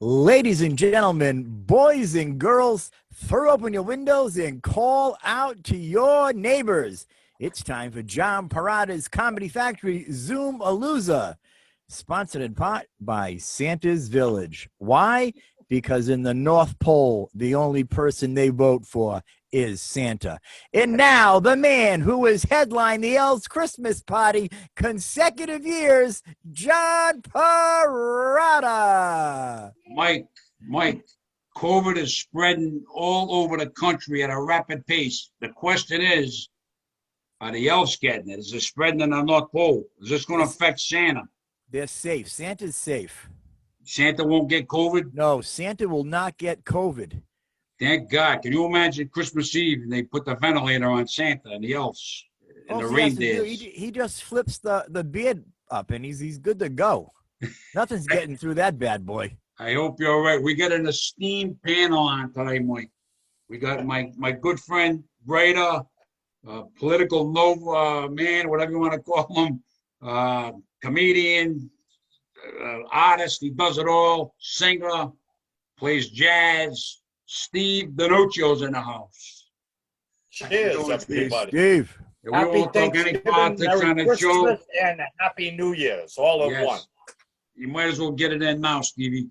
Ladies and gentlemen, boys and girls, throw open your windows and call out to your neighbors. It's time for John Perrotta's Comedy Factory Zoom Alooza, sponsored in part by Santa's Village. Why? Because in the North Pole, the only person they vote for is Santa. And now the man who has headlined the Elves Christmas party consecutive years, John Perrotta. Mike, COVID is spreading all over the country at a rapid pace. The question is, are the elves getting it? Is it spreading in the North Pole? Is this going to affect Santa? They're safe. Santa's safe. Santa won't get COVID? No, Santa will not get COVID. Thank God. Can you imagine Christmas Eve and they put the ventilator on Santa and the elves and the reindeers? He just flips the beard up and he's good to go. Nothing's getting through that bad boy. I hope you're all right. We got an esteemed panel on today, Mike. We got my good friend, writer, political man, whatever you want to call him, comedian, artist. He does it all. Singer, plays jazz. Steve DeNuccio's in the house. Cheers, everybody. Steve. Yeah, we won't talk any politics on the show. And a Happy New Year's, all in one. You might as well get it in now, Stevie.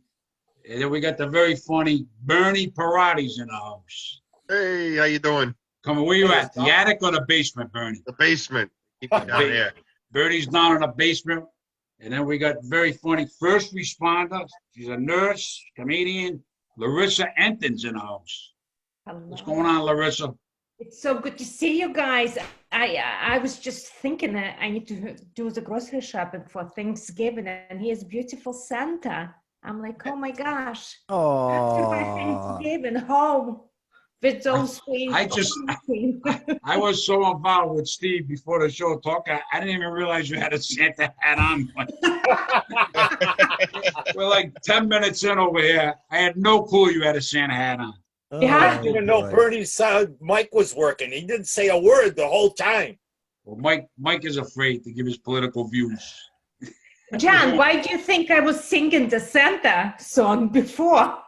And then we got the very funny Bernie Perrotty's in the house. Hey, how you doing? Come on, where you at? The attic or the basement, Bernie? The basement. Keep it down there. Bernie's down in the basement. And then we got very funny first responder. She's a nurse, comedian. Larisa Entin's in the house. Hello. What's going on, Larisa? It's so good to see you guys. I was just thinking that I need to do the grocery shopping for Thanksgiving, and here's beautiful Santa. I'm like, oh my gosh. Oh. After my Thanksgiving home with those sweet. I was so involved with Steve before the show talk. I didn't even realize you had a Santa hat on. We're like 10 minutes in over here. I had no clue you had a Santa hat on. Yeah. I didn't even know Bernie's son, Mike, was working. He didn't say a word the whole time. Well, Mike is afraid to give his political views. John, why do you think I was singing the Santa song before?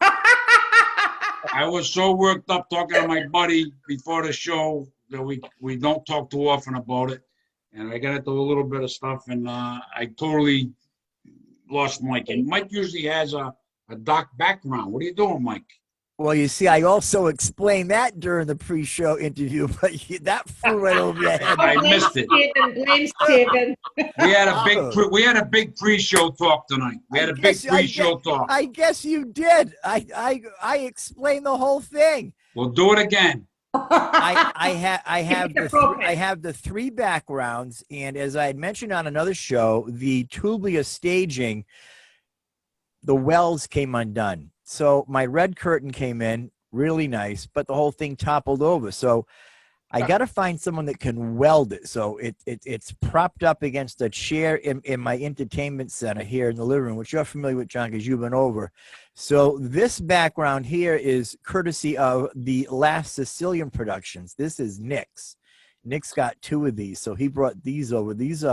I was so worked up talking to my buddy before the show that we don't talk too often about it. And I got into a little bit of stuff, and I totally lost Mike. And Mike usually has a dark background. What are you doing, Mike? Well, you see, I also explained that during the pre-show interview, but that flew right over your head. I missed it. Blame Steven. We had a big pre-show talk tonight. We had a big pre-show talk. I guess you did. I explained the whole thing. We'll do it again. I have the three backgrounds, and as I had mentioned on another show, the tubular staging, the wells came undone. So my red curtain came in, really nice, but the whole thing toppled over. So I got to find someone that can weld it. So it's propped up against a chair in my entertainment center here in the living room, which you're familiar with, John, because you've been over. So this background here is courtesy of the last Sicilian productions. This is Nick's. Nick's got two of these, so he brought these over. This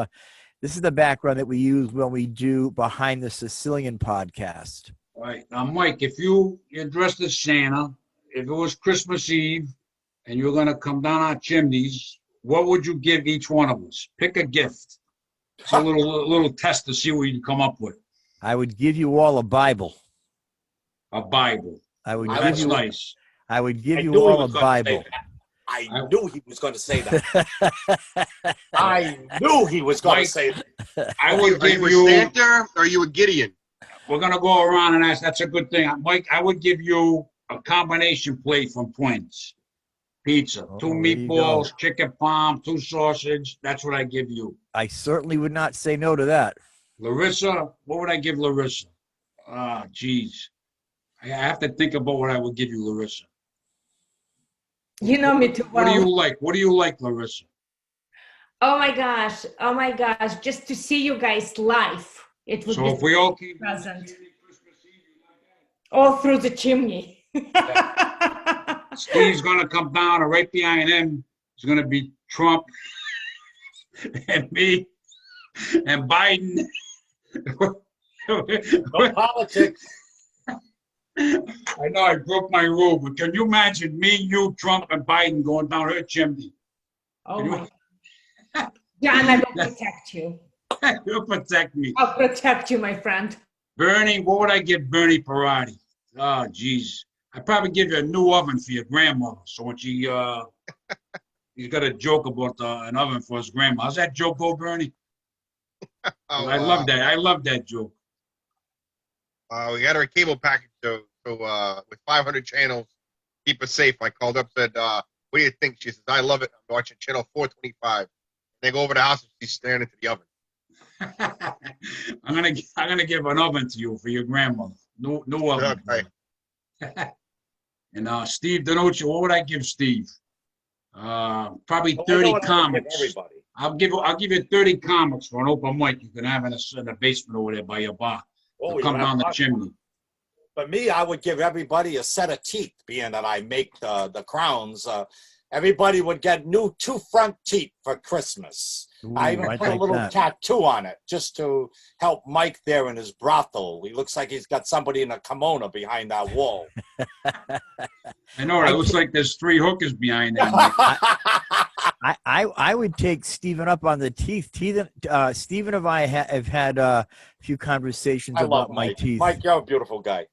is the background that we use when we do Behind the Sicilian podcast. All right. Now, Mike, if you're dressed as Santa, if it was Christmas Eve and you're going to come down our chimneys, what would you give each one of us? Pick a gift. It's a little test to see what you come up with. I would give you all a Bible. A Bible. That's nice. I would give you all a Bible. I knew he was going to say that. I knew he was going to say that. I would give you a Santa or are you a Gideon? We're going to go around and ask. That's a good thing. Mike, I would give you a combination plate from Twins. Pizza. 2 meatballs, chicken parm, 2 sausage. That's what I give you. I certainly would not say no to that. Larisa, what would I give Larisa? Ah, geez. I have to think about what I would give you, Larisa. You know me too well. What do you like? What do you like, Larisa? Oh my gosh. Just to see you guys live. It would so be if we all keep present all through the chimney. Yeah. Steve's gonna come down, and right behind him is gonna be Trump and me and Biden. No politics. I know I broke my rule, but can you imagine me, you, Trump, and Biden going down her chimney? Oh You- my. John, I will protect you. You'll protect me. I'll protect you, my friend. Bernie, what would I give Bernie Perrotti? Oh, geez. I'd probably give you a new oven for your grandmother. So when she, he's got a joke about an oven for his grandma. How's that joke go, Bernie? Oh, I love that. I love that joke. We got our cable package, so with 500 channels, keep us safe. I called up, said, "What do you think?" She says, "I love it. I'm watching channel 425." They go over the house and she's staring into the oven. I'm gonna give an oven to you for your grandmother. No oven. Okay. And Steve DeNuccio, what would I give Steve? Probably Oh, I know 30 what I would give comics. everybody. I'll give you 30 comics for an open mic you can have in the basement over there by your bar. Oh, They'll you come have down the fun. chimney. But me, I would give everybody a set of teeth, being that I make the crowns. Everybody would get new 2 front teeth for Christmas. Ooh, I even I'd put a like little that. tattoo on it just to help Mike there in his brothel. He looks like he's got somebody in a kimono behind that wall. I know, it looks like there's 3 hookers behind that. Mike. I would take Stephen up on the teeth. Stephen and I have had a few conversations I love about my Mike. teeth. Mike, you're a beautiful guy.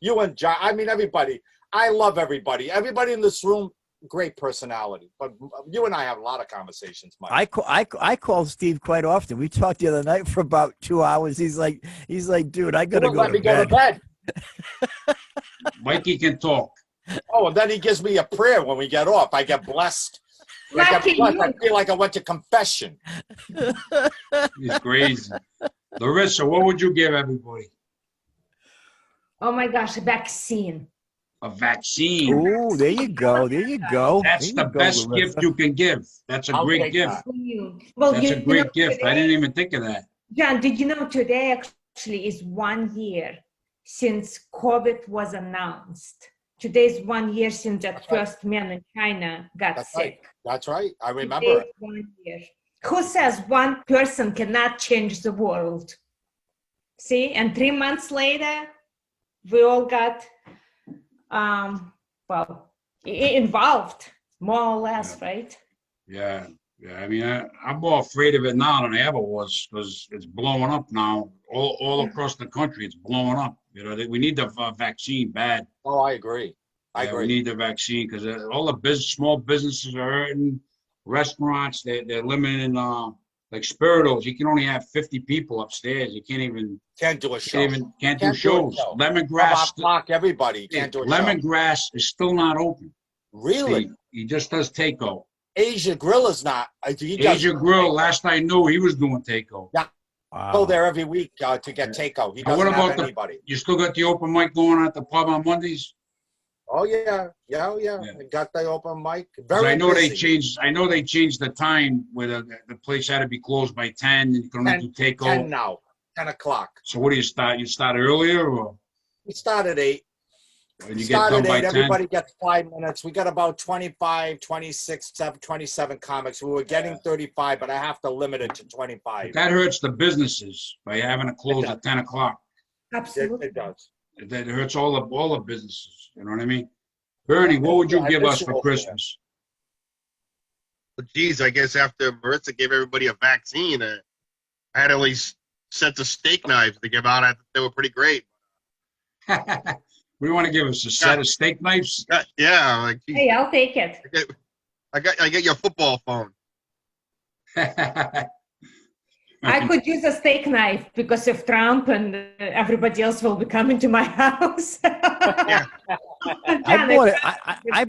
You and John, I mean, everybody. I love everybody. Everybody in this room, great personality. But you and I have a lot of conversations, Mike. I call Steve quite often. We talked the other night for about 2 hours. He's like, dude, I gotta You won't go let to me bed. go to bed. Mikey can talk. Oh, and then he gives me a prayer when we get off. I get blessed. Lucky you. I feel like I went to confession. He's crazy. Larisa, what would you give everybody? Oh my gosh, a vaccine. A vaccine. Oh, there you go. There you go. That's There the you go, best Larissa. gift you can give. That's a I'll great take gift. that. Well, That's a you great know, gift. I today- didn't even think of that. John, did you know today actually is 1 year since COVID was announced? Today is 1 year since that first man in China got That's sick. right. That's right. I remember Today it. is 1 year. Who says one person cannot change the world? See, and 3 months later, we all got, involved, more or less, right? Yeah. I mean, I'm more afraid of it now than I ever was because it's blowing up now. All across the country, it's blowing up. You know, we need the vaccine bad. Oh, I agree. I Yeah, we agree. need the vaccine because all the small businesses are hurting. Restaurants, they're limiting, like Spiritos. You can only have 50 people upstairs. You can't even Can't do a show. can't do Can't do a shows. show. Lemongrass, Block everybody. You can't do a show. Lemongrass is still not open. Really? He just does takeout. Asia Grill is not. He does Asia Grill, last I knew, he was doing takeout. go there every week to get takeout. He Now, what doesn't have about anybody. You still got the open mic going at the pub on Mondays? Oh yeah. Yeah. I got the open mic. 'Cause Very I know busy. they changed the time where the place had to be closed by 10 and you can only do 10 takeout. now. 10 o'clock. So what do you start? You start earlier or We start at 8. when you get Start done at by 8. 10? Everybody gets 5 minutes. We got about 25, 26, 27 comics. We were getting 35, but I have to limit it to 25. That hurts the businesses by having to close at 10 o'clock. Absolutely. It does. That hurts all the businesses. You know what I mean? Bernie, what would you I give miss us you for over Christmas? Well, geez, I guess after Marissa gave everybody a vaccine, I had at least sets of steak knives to give out. I thought they were pretty great. What do you want to give us? A set of steak knives? Yeah, like geez, Hey, I'll take it. I get your football phone. I could use a steak knife because of Trump and everybody else will be coming to my house. I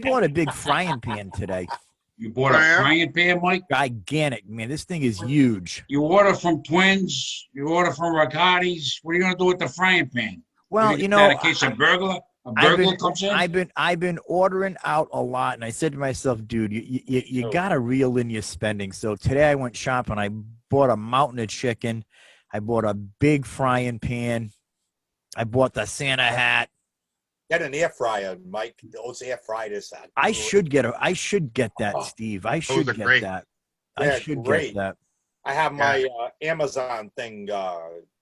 bought a big frying pan today. You bought a frying pan, Mike? Gigantic, man. This thing is huge. You order from Twins. You order from Riccati's. What are you going to do with the frying pan? Well, in case a burglar comes in? I've been ordering out a lot, and I said to myself, dude, you got to reel in your spending. So today I went shopping. I bought a mountain of chicken. I bought a big frying pan. I bought the Santa hat. Get an air fryer, Mike. Those air fryers. I should get that, Oh, Steve. I should are get great. that. Yeah, I should great. get that. I have my Amazon thing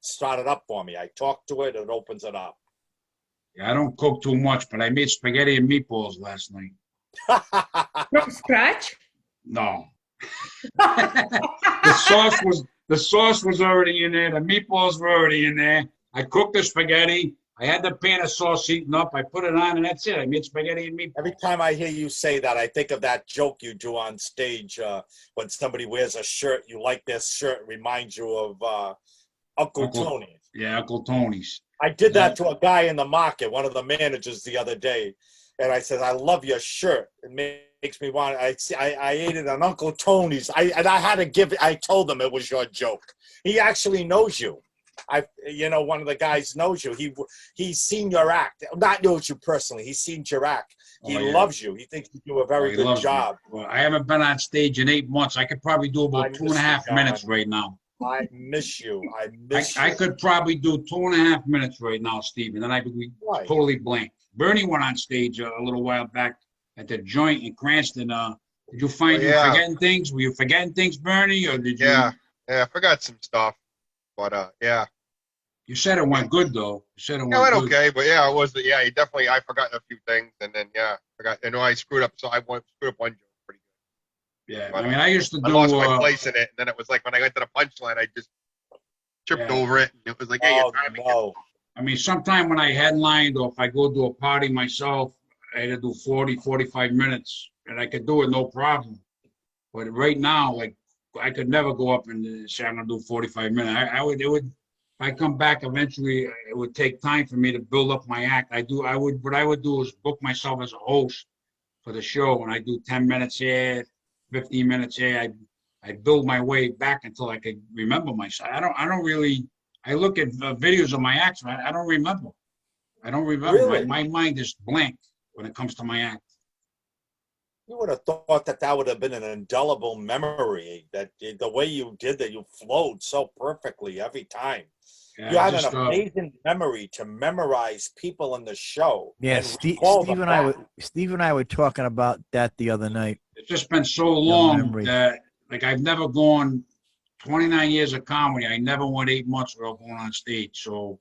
started up for me. I talk to it, it opens it up. Yeah, I don't cook too much, but I made spaghetti and meatballs last night. From scratch? No. The sauce was already in there. The meatballs were already in there. I cooked the spaghetti. I had the pan of sauce heating up. I put it on, and that's it. I made spaghetti and meatballs. Every time I hear you say that, I think of that joke you do on stage when somebody wears a shirt. You like this shirt, it reminds you of Uncle Tony. Yeah, Uncle Tony's. I did that to a guy in the market, one of the managers the other day. And I said, I love your shirt. It makes me want, I ate it on Uncle Tony's. I had to give it, I told him it was your joke. He actually knows you. One of the guys knows you. He's seen your act. Not knows you personally. He's seen your act. He loves you. He thinks you do a very good job. Well, I haven't been on stage in 8 months. I could probably do about 2.5 minutes right now. I miss you. I could probably do 2.5 minutes right now, Steve, and then I would be totally blank. Bernie went on stage a little while back at the joint in Cranston. Did you find you forgetting things? Were you forgetting things, Bernie, or did you? Yeah, I forgot some stuff, but yeah. You said it went good though. You said it went good. Okay, but yeah, it was. Yeah, he definitely. I forgot a few things, and then forgot. I screwed up. So I screwed up one joke pretty good. Yeah, but, I mean, I used to do. I lost my place in it, and then it was like when I got to the punchline, I just tripped over it, and it was like, hey, you're timing it. I mean, sometime when I headlined or if I go to a party myself, I had to do 40, 45 minutes, and I could do it no problem. But right now, like, I could never go up and say I'm gonna do 45 minutes. If I come back eventually, it would take time for me to build up my act. What I would do is book myself as a host for the show, and I do 10 minutes here, 15 minutes here. I build my way back until I could remember myself. I don't really. I look at videos of my acts, man. I don't remember. Really? My mind is blank when it comes to my act. You would have thought that would have been an indelible memory, that the way you did that, you flowed so perfectly every time. Yeah, you had an amazing memory to memorize people in the show. Yeah, Steve and I were talking about that the other night. It's just been so long that, like, I've never gone 29 years of comedy. I never went 8 months without going on stage. So,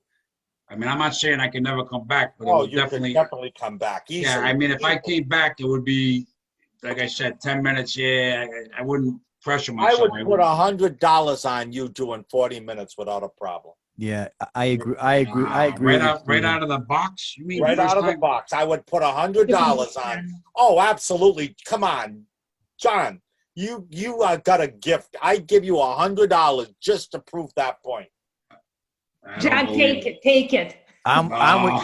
I mean, I'm not saying I can never come back, but it would definitely come back. Easily. Yeah, I mean, if I came back, it would be, like I said, 10 minutes. Yeah, I wouldn't pressure myself. I would put $100 on you doing 40 minutes without a problem. Yeah, I agree. Right out of the box? You mean right out of the box? I would put $100 on. Oh, absolutely! Come on, John. You got a gift. I give you $100 just to prove that point. John, take it. I'm with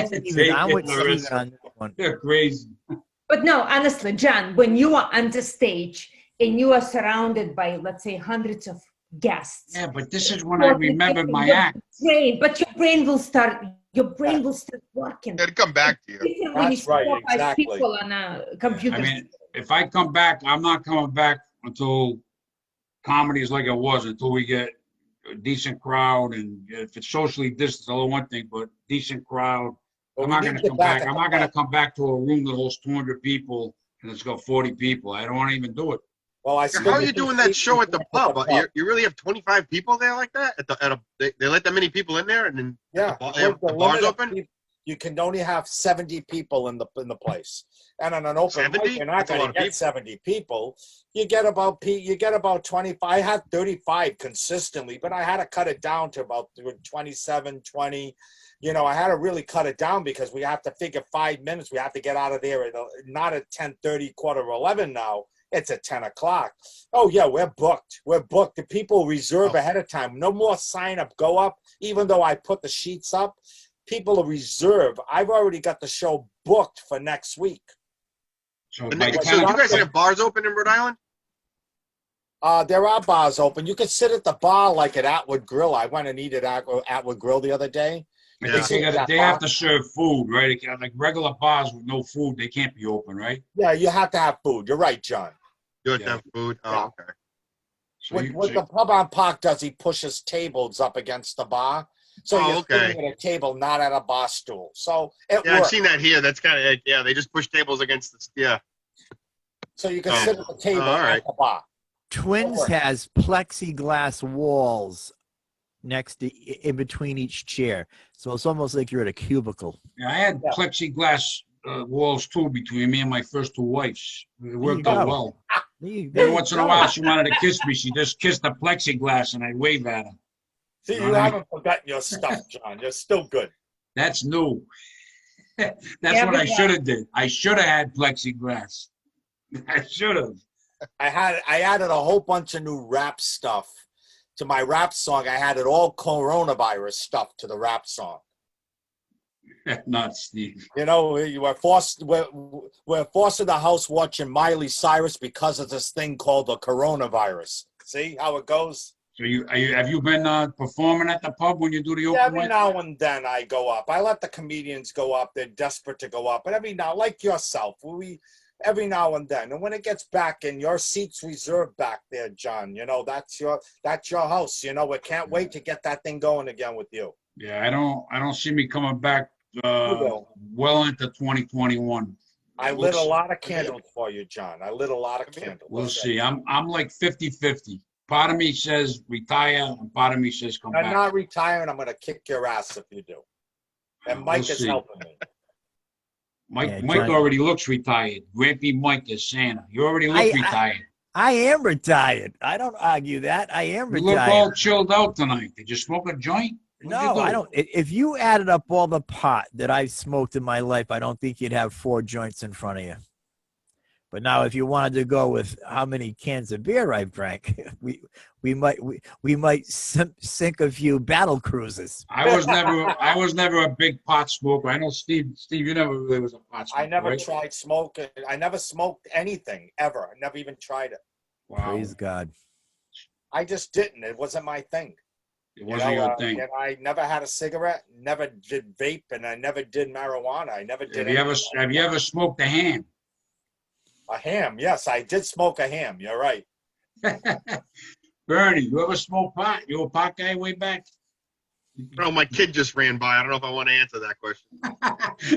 Steven. I'm with Steven on this one. You're crazy. But no, honestly, John, when you are on the stage and you are surrounded by, let's say, hundreds of guests. Yeah, but this is when I remembered my act. But your brain will start working. It'll come back to you. That's right, exactly. People on a computer. I mean, if I come back, I'm not coming back until comedy is like it was, until we get a decent crowd. And if it's socially distanced, although one thing, but decent crowd. I'm not going to come back. I'm not going to come back to a room that holds 200 people and it's got 40 people. I don't want to even do it. Well, how are you doing that show at the pub? You really have 25 people there like that? They let that many people in there, and then the bar's open? You can only have 70 people in the place, and on an open mic, you're not going to get 70 people. You get about 25. I had 35 consistently, but I had to cut it down to about 27, 20. You know, I had to really cut it down because we have to figure 5 minutes. We have to get out of there not at 10:30, 10:45 now. It's at 10 o'clock. Oh, yeah, we're booked. The people reserve ahead of time. No more sign up, go up. Even though I put the sheets up, people reserve. I've already got the show booked for next week. So do you guys have bars open in Rhode Island? There are bars open. You can sit at the bar like at Atwood Grill. I went and eat at Atwood Grill the other day. Yeah. They have to serve food, right? Like regular bars with no food, they can't be open, right? Yeah, you have to have food. You're right, John. You have to have food? Oh, okay. What the pub on Park does, he pushes tables up against the bar. So you're sitting at a table, not at a bar stool. So it works. I've seen that here. That's kind of, they just push tables against the, So you can sit at the table at the bar. Twins has plexiglass walls next to in between each chair. So it's almost like you're at a cubicle. Yeah, I had plexiglass walls too between me and my first two wives. It worked out well. Every once in a while, she wanted to kiss me. She just kissed the plexiglass, and I'd wave at her. See, you haven't forgotten your stuff, John. You're still good. That's new. That's what I should have did. I should have had plexiglass. I should have. I added a whole bunch of new rap stuff to my rap song. I added all coronavirus stuff to the rap song. Not Steve. You know, we're forced in the house watching Miley Cyrus because of this thing called the coronavirus. See how it goes? So have you been performing at the pub when you do the open Every mic? now and then I go up. I let the comedians go up. They're desperate to go up. But every now, like yourself, every now and then. And when it gets back and your seat's reserved back there, John, you know, that's your house. You know, we can't wait to get that thing going again with you. Yeah, I don't see me coming back well into 2021. I lit a lot of candles for you, John. I lit a lot of candles. We'll see. I'm like 50-50. Part of me says retire, and part of me says come back. I'm not retiring. I'm going to kick your ass if you do. And Mike is helping me. Mike already looks retired. Grampy Mike is Santa. You already look retired. I am retired. I don't argue that. I am retired. You look all chilled out tonight. Did you smoke a joint? No, I don't. If you added up all the pot that I've smoked in my life, I don't think you'd have 4 joints in front of you. But now, if you wanted to go with how many cans of beer I've drank, we might sink a few battle cruisers. I was never a big pot smoker. I know Steve, you never really was a pot smoker. I never right? tried smoking. I never smoked anything ever. I never even tried it. Wow. Praise God. I just didn't. It wasn't my thing. It wasn't your thing. And I never had a cigarette, never did vape, and I never did marijuana. I never did. Have you ever smoked a ham? A ham? Yes, I did smoke a ham. You're right. Bernie, you ever smoke pot? You a pot guy way back? No, my kid just ran by. I don't know if I want to answer that question.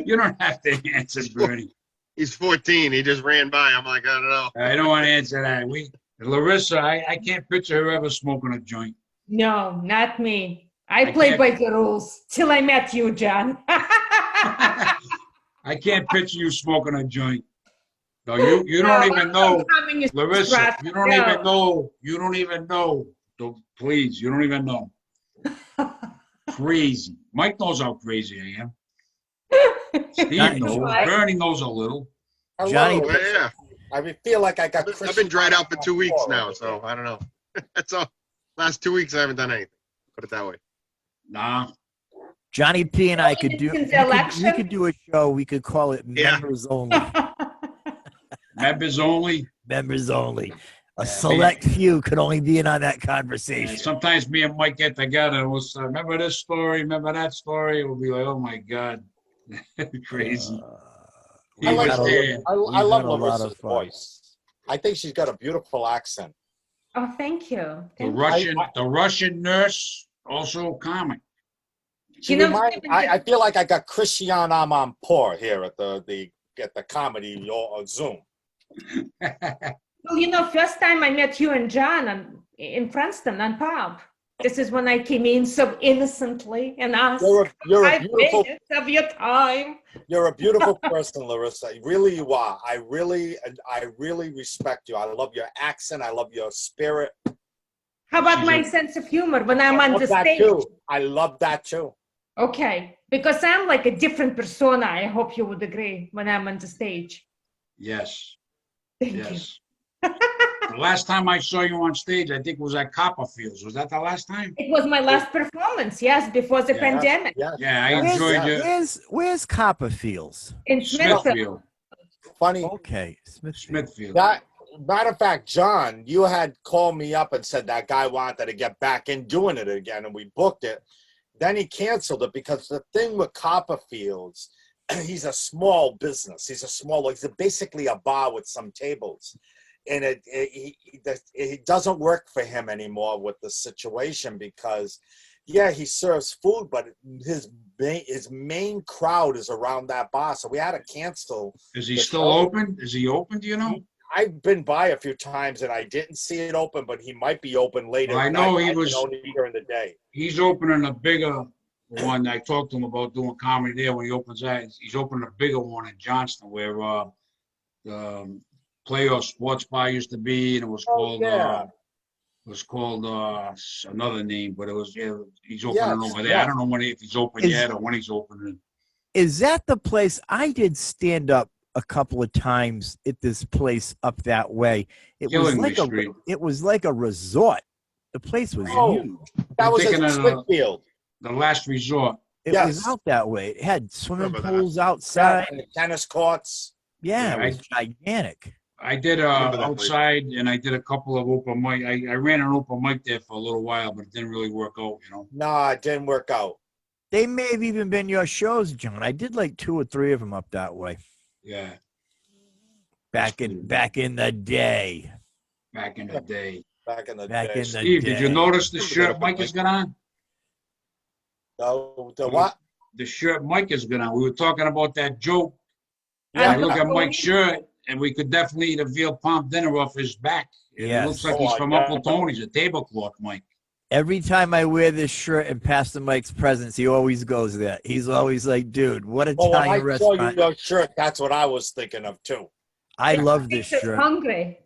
You don't have to answer, Bernie. He's 14. He just ran by. I'm like, I don't know. I don't want to answer that. Larisa, I can't picture her ever smoking a joint. No, not me. I played by the rules till I met you, John. I can't picture you smoking a joint. No, you don't even know, Larisa. You don't even know. Please, you don't even know. Crazy. Mike knows how crazy I am. Steve knows. Bernie knows a little. Johnny, yeah. I feel like I got. I've been dried out for 2 weeks now, so I don't know. That's all. Last 2 weeks I haven't done anything. Put it that way. Nah. Johnny P and I could do. We could do a show. We could call it Members Only. Members only. Members only. A select few could only be in on that conversation. Sometimes me and Mike get together and we'll say, remember this story, remember that story. We'll be like, oh my God. Crazy. I love Larissa's voice. I think she's got a beautiful accent. Oh, thank you. The Russian nurse, also comic. I feel like I got Christian Amanpour here at the comedy Zoom. Well, first time I met you and John in Princeton on pub. This is when I came in so innocently and asked, you're a beautiful, 5 minutes of your time. You're a beautiful person, Larisa. Really, you are. I really respect you. I love your accent. I love your spirit. How about my sense of humor when I'm on the stage? I love that too. Okay, because I'm like a different persona. I hope you would agree when I'm on the stage. Yes. Thank you. The last time I saw you on stage, I think was at Copperfields. Was that the last time? It was my last performance, yes, before the pandemic. Yeah, I enjoyed it. Where's Copperfields? In Smithfield. Funny. Okay, Smithfield. Matter of fact, John, you had called me up and said that guy wanted to get back in doing it again, and we booked it. Then he canceled it because the thing with Copperfields, he's a small business. He's basically a bar with some tables. And it doesn't work for him anymore with the situation because, yeah, he serves food, but his main crowd is around that bar. So we had to cancel. Is he still open? Is he open? Do you know? I've been by a few times and I didn't see it open, but he might be open later. I know night. he was only during the day. He's opening a bigger one. I talked to him about doing comedy there when he opens that. He's opening a bigger one in Johnston where the Playoff Sports Bar used to be, and it was called another name, but it was he's opening over there. I don't know if he's open yet or when he's opening. Is that the place? I did stand up a couple of times at this place up that way. It was like a resort. The place was huge. That was in Smithfield. The Last Resort. It was out that way. It had swimming pools outside. And the tennis courts. Yeah, it was gigantic. I did outside, and I did a couple of open mic. I ran an open mic there for a little while, but it didn't really work out, you know. No, it didn't work out. They may have even been your shows, John. I did like 2 or 3 of them up that way. Yeah. Back in the day. Back in the day. Steve, did you notice the shirt Mike has got on? The what? The shirt Mike has got on. We were talking about that joke. Yeah. I look at Mike's shirt, and we could definitely eat a veal pomp dinner off his back. It looks like he's from Uncle Tony's, a tablecloth, Mike. Every time I wear this shirt and Pastor Mike's presence, he always goes there. He's always like, dude, what Italian restaurant. When I saw your shirt, that's what I was thinking of, too. I love this shirt. Hungry.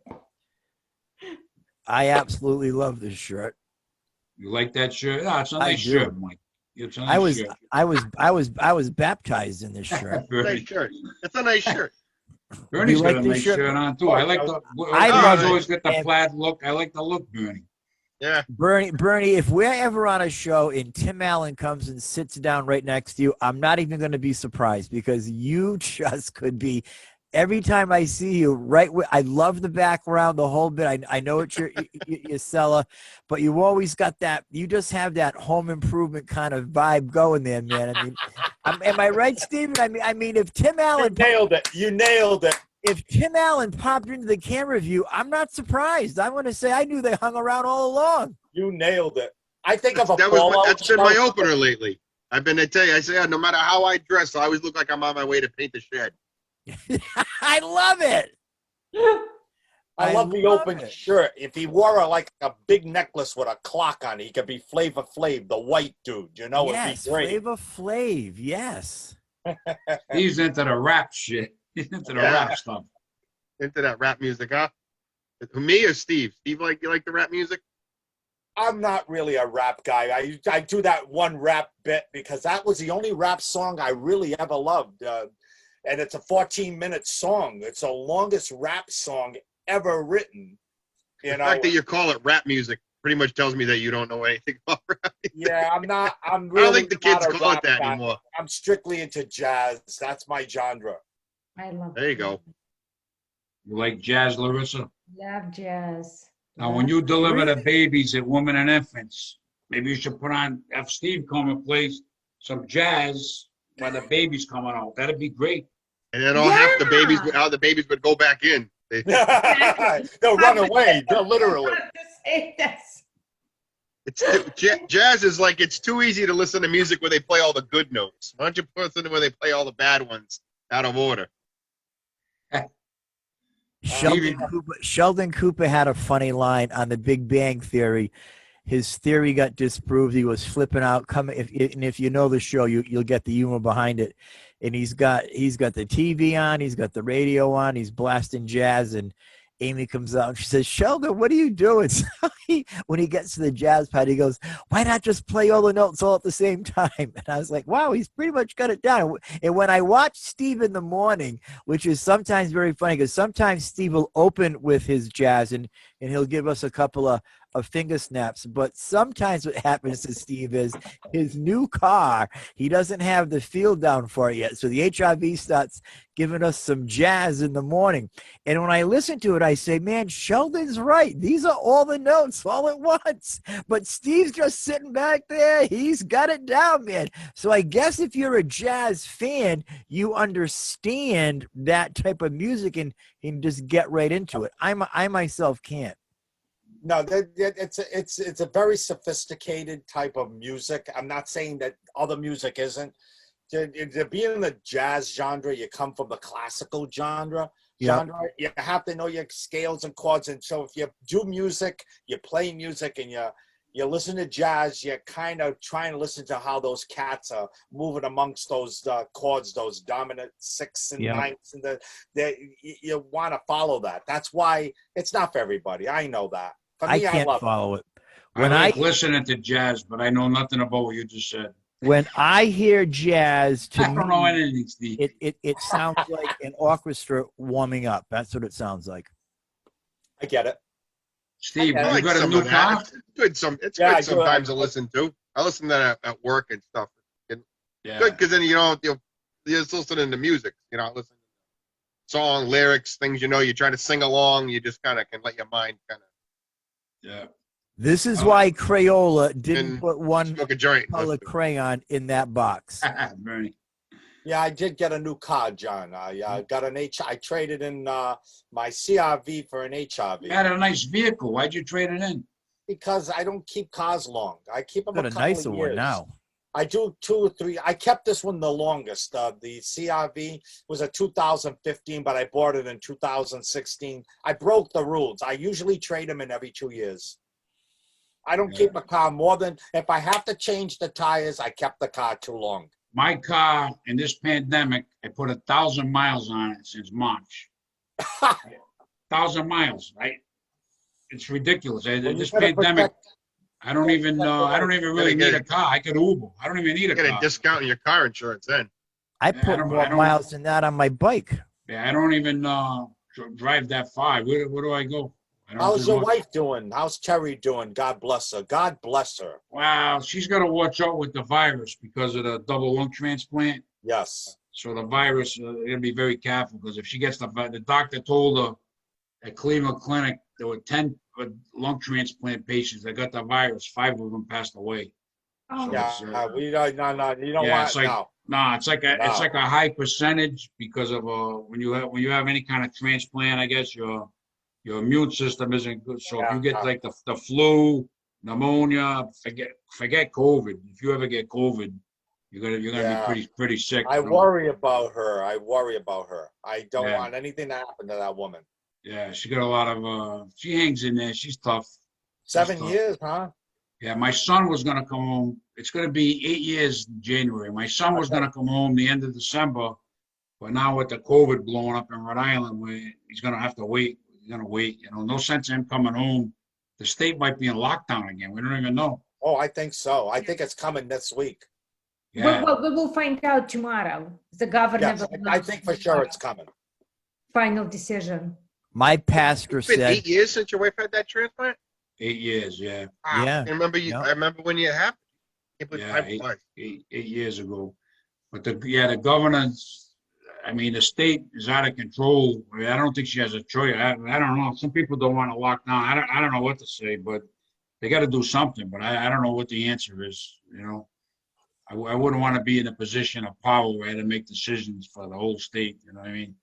I absolutely love this shirt. You like that shirt? No, it's a nice shirt, Mike. It's a nice shirt. I was baptized in this shirt. Nice shirt. It's a nice shirt. Bernie's got a nice shirt on too. I like the. I've always got the plaid look. I like the look, Bernie. Yeah. Bernie, if we're ever on a show and Tim Allen comes and sits down right next to you, I'm not even going to be surprised because you just could be. Every time I see you, I love the background, the whole bit. I know it's your Sella, but you always got that. You just have that home improvement kind of vibe going there, man. I mean, am I right, Steven? I mean, if Tim Allen you nailed it. If Tim Allen popped into the camera view, I'm not surprised. I want to say I knew they hung around all along. You nailed it. I think of a that's been my opener lately. I say, no matter how I dress, I always look like I'm on my way to paint the shed. I love it. I love the open shirt. If he wore a big necklace with a clock on it, he could be Flavor Flav, the white dude. You know, yes, it'd be great. Flavor Flav, yes. He's into the rap shit. He's into the rap stuff. Into that rap music, huh? Me or Steve? Steve, you like the rap music? I'm not really a rap guy. I do that one rap bit because that was the only rap song I really ever loved. And it's a 14-minute song. It's the longest rap song ever written. The fact that you call it rap music pretty much tells me that you don't know anything about rap music. Yeah, I'm really I don't think the kids call it that anymore. I'm strictly into jazz. That's my genre. I love There you go. You like jazz, Larissa? Love jazz. Now, when you deliver the babies at Women and Infants, maybe you should have Steve come and play some jazz while the baby's coming out. That'd be great. And then half the babies would go back in. They'll run away. They'll literally. Jazz is like it's too easy to listen to music where they play all the good notes. Why don't you listen to where they play all the bad ones out of order? Sheldon Cooper had a funny line on The Big Bang Theory. His theory got disproved. He was flipping out. If you know the show, you'll get the humor behind it. And he's got the TV on. He's got the radio on. He's blasting jazz. And Amy comes out and she says, "Sheldon, what are you doing?" So when he gets to the jazz part, he goes, "Why not just play all the notes all at the same time?" And I was like, wow, he's pretty much got it down. And when I watch Steve in the morning, which is sometimes very funny because sometimes Steve will open with his jazz and he'll give us a couple of finger snaps. But sometimes what happens to Steve is his new car, he doesn't have the field down for it yet. So the HRV starts giving us some jazz in the morning. And when I listen to it, I say, man, Sheldon's right. These are all the notes all at once. But Steve's just sitting back there. He's got it down, man. So I guess if you're a jazz fan, you understand that type of music and just get right into it. I myself can't. No, it's a very sophisticated type of music. I'm not saying that other music isn't. To be in the jazz genre, you come from the classical genre, genre. You have to know your scales and chords. And so if you do music, you play music, and you listen to jazz, you're kind of trying to listen to how those cats are moving amongst those chords, those dominant 6 and 9s, and you want to follow that. That's why it's not for everybody. I know that. For me, I can't follow it. When I like listening to jazz, but I know nothing about what you just said. When I hear jazz, I don't know anything, Steve. It sounds like an orchestra warming up. That's what it sounds like. I get it. Steve, I you like got a some new of that. car? It's good. It's good sometimes to listen to. I listen to that at work and stuff. Good, because then you're just listening to music. You're not listening to song lyrics, things you try to sing along. You just kind of can let your mind kind of. Yeah. This is why Crayola didn't put one smoke a joint, color crayon in that box. Bernie. Yeah, I did get a new car, John. I got an I traded in my CRV for an HRV. You had a nice vehicle. Why'd you trade it in? Because I don't keep cars long. I keep them Got a a couple nicer of one years. now. I do 2 or 3. I kept this one the longest. The CRV was a 2015, but I bought it in 2016. I broke the rules. I usually trade them in every 2 years. I don't keep a car more than, if I have to change the tires, I kept the car too long. My car in this pandemic, I put 1,000 miles on it since March. 1,000 miles, right? It's ridiculous. This pandemic, I don't even really need a car. I could Uber. I don't even need a car. Get a discount on your car insurance then. I put more miles than that on my bike. Yeah, I don't even drive that far. Where do I go? How's your wife doing? How's Terry doing? God bless her. God bless her. Wow, she's got to watch out with the virus because of the double lung transplant. Yes. So the virus, you're going to be very careful because if she gets the doctor told her at Cleveland Clinic there were 10 lung transplant patients that got the virus. 5 of them passed away. Oh. So we don't. No. You don't yeah, want. It's like, no, it's like a high percentage because of when you have any kind of transplant. I guess your immune system isn't good. So if you get like the flu, pneumonia, forget COVID. If you ever get COVID, you're gonna be pretty sick. I worry about her. I don't want anything to happen to that woman. Yeah, she got a lot of. She hangs in there. She's tough. 7 years, huh? Yeah, my son was gonna come home. It's gonna be 8 years in January. My son was gonna come home the end of December, but now with the COVID blowing up in Rhode Island, he's gonna have to wait. Gonna wait, no sense in him coming home. The state might be in lockdown again. We don't even know. Oh, I think so. I think it's coming this week. Yeah. Well, we will find out tomorrow. The governor Yes, I think for sure it's coming. Final decision. My pastor It's been said 8 years since your wife had that transplant. 8 years, yeah. Wow. Yeah. I remember when you happened. Yeah, 8 years ago. But the governance. I mean, the state is out of control. I don't think she has a choice. I don't know. Some people don't want to lock down. I don't know what to say, but they got to do something. But I don't know what the answer is. I wouldn't want to be in a position of power where I had to make decisions for the whole state. You know what I mean?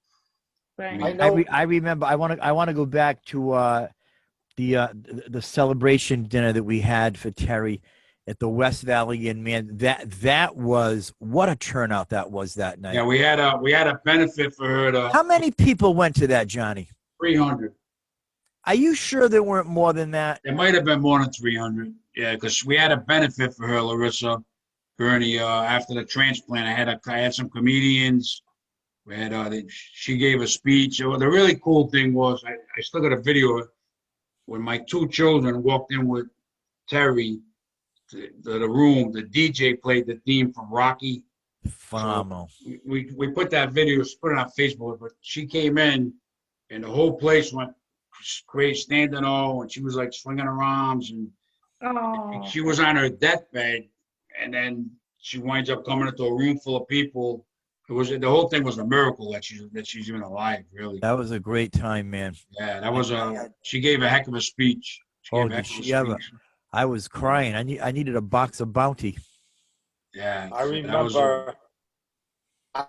Right. I remember. I want to go back to the celebration dinner that we had for Terry at the West Valley Inn. Man, that was, what a turnout that was that night. Yeah, we had a benefit for her. How many people went to that, Johnny? 300. Are you sure there weren't more than that? It might have been more than 300. Yeah, because we had a benefit for her, Larisa, Bernie. After the transplant, I had some comedians. We had she gave a speech. The really cool thing was I still got a video when my 2 children walked in with Terry. The room, the DJ played the theme from Rocky. Phenomenal. So we put that video, put it on Facebook, but she came in and the whole place went crazy, standing all, and she was like swinging her arms, and she was on her deathbed, and then she winds up coming into a room full of people. The whole thing was a miracle that she's even alive, really. That was a great time, man. Yeah, that was she gave a heck of a speech. Did she ever? I was crying. I needed a box of Bounty. Yeah. I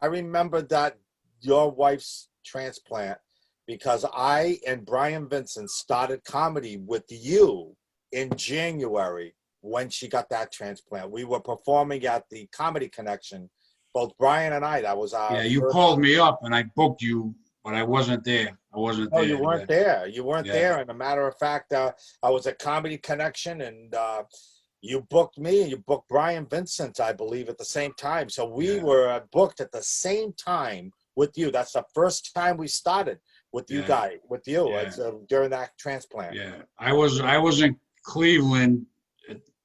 remember that your wife's transplant because I and Brian Vincent started comedy with you in January when she got that transplant. We were performing at the Comedy Connection, both Brian and I. That was our you called me up and I booked you but I wasn't there. I wasn't No, there. you weren't there. You weren't Yeah. there. And a matter of fact, I was at Comedy Connection, and you booked me, and you booked Brian Vincent, I believe, at the same time. So we were booked at the same time with you. That's the first time we started with you guys, with you. Yeah. It's, during that transplant. Yeah, I was in Cleveland,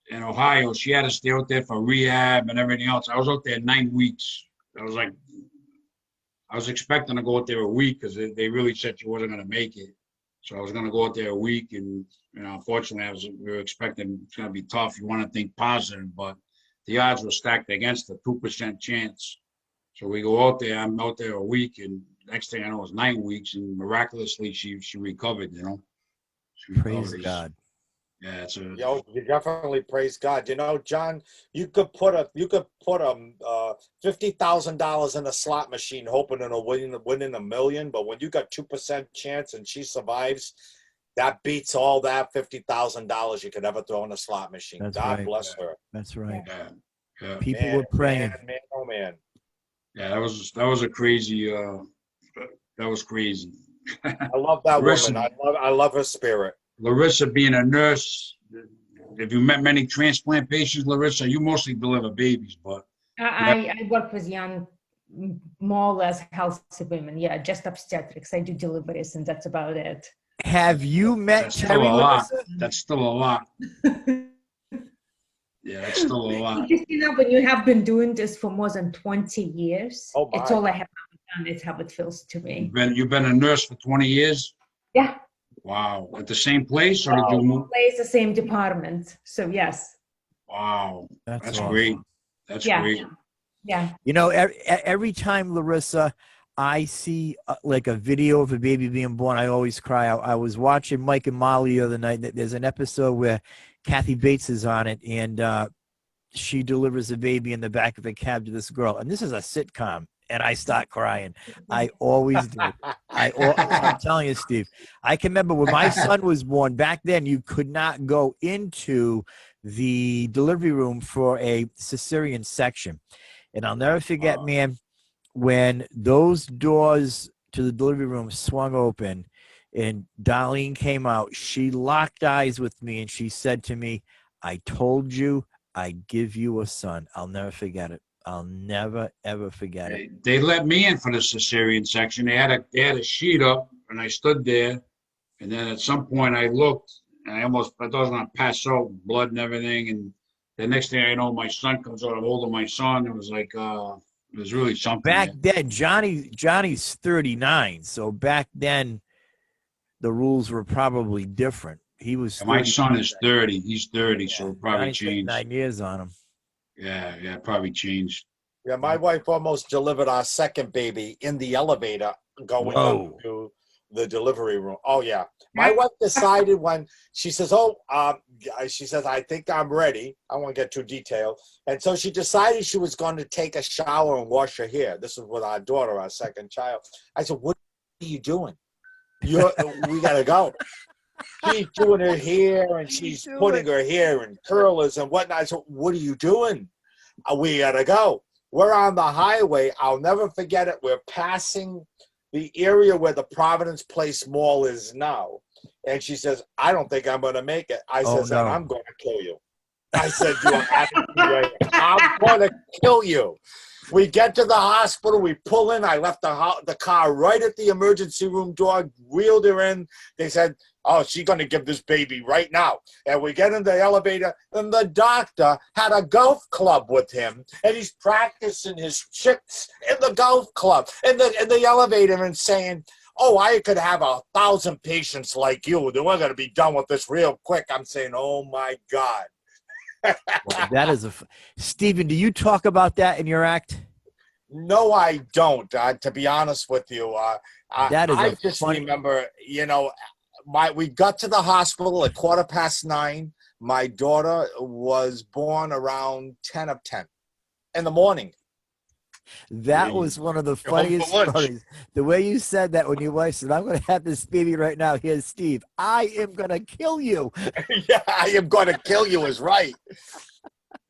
in Ohio. She had to stay out there for rehab and everything else. I was out there 9 weeks. I was expecting to go out there a week because they really said she wasn't going to make it. So I was going to go out there a week, and unfortunately, we were expecting it's going to be tough. You want to think positive, but the odds were stacked against a 2% chance. So we go out there. I'm out there a week, and next thing I know, it was 9 weeks, and miraculously she recovered. She Praise recovered. God. Yeah, it's a. Yo, you definitely praise God. John, you could put $50,000 in a slot machine, hoping it'll winning $1 million. But when you got 2% chance and she survives, that beats all that $50,000 you could ever throw in a slot machine. That's God right. bless her. That's right. Yeah. People Man, were praying. man, oh man. Yeah, that was a crazy. That was crazy. I love that Larisa, woman. I love her spirit. Larisa, being a nurse, have you met many transplant patients, Larisa? You mostly deliver babies, but I work with young, more or less healthy women. Yeah, just obstetrics. I do deliveries, and that's about it. Have you met that's Terry, still a lot. Larisa? That's still a lot. Yeah, that's still a lot. When you have been doing this for more than 20 years, Oh, it's my. all I have done. It's how it feels to me. You've been a nurse for 20 years? Yeah. Wow. At the same place, or did you move? Plays the same department. So yes. Wow. That's awesome. great. That's great. Yeah. Every time, Larisa, I see like a video of a baby being born, I always cry. I was watching Mike and Molly the other night. There's an episode where Kathy Bates is on it, and she delivers a baby in the back of a cab to this girl. And this is a sitcom, and I start crying. I always do. I'm telling you, Steve. I can remember when my son was born. Back then, you could not go into the delivery room for a cesarean section. And I'll never forget, man, when those doors to the delivery room swung open and Darlene came out, she locked eyes with me and she said to me, "I told you I'd give you a son." I'll never forget it. I'll never, ever forget it. They let me in for the cesarean section. They had a sheet up, and I stood there. And then at some point I looked, and I thought I was going to pass out, blood and everything. And the next thing I know, my son comes out. I'm holding my son. It was like, it was really something. Back then, Johnny's 39. So back then, the rules were probably different. He was. My son is 30. He's 30, so it probably Johnny's got changed. 9 years on him. Yeah, it probably changed. Yeah, my wife almost delivered our second baby in the elevator going up to the delivery room. Oh, yeah. My wife decided when she says, she says, "I think I'm ready." I won't get too detailed. And so she decided she was going to take a shower and wash her hair. This was with our daughter, our second child. I said, "What are you doing? We got to go." She's doing her hair, and she's putting her hair in curlers and whatnot. I said, "What are you doing? We got to go." We're on the highway. I'll never forget it. We're passing the area where the Providence Place Mall is now. And she says, "I don't think I'm going to make it." I says, no. "I'm going to kill you." I said, "You're absolutely right. I'm going to kill you." We get to the hospital. We pull in. I left the car right at the emergency room door, wheeled her in. They said, "Oh, she's going to give this baby right now." And we get in the elevator, and the doctor had a golf club with him, and he's practicing his tricks in the golf club, in the elevator, and saying, "Oh, I could have 1,000 patients like you. We're going to be done with this real quick." I'm saying, "Oh, my God." Well, that is Stephen, do you talk about that in your act? No, I don't. To be honest with you, I just remember, we got to the hospital at 9:15. My daughter was born around 10:10 in the morning. That was one of the funniest stories. The way you said that when your wife said, "I'm going to have this baby right now. Here's Steve. I am going to kill you." Yeah, "I am going to kill you" is right.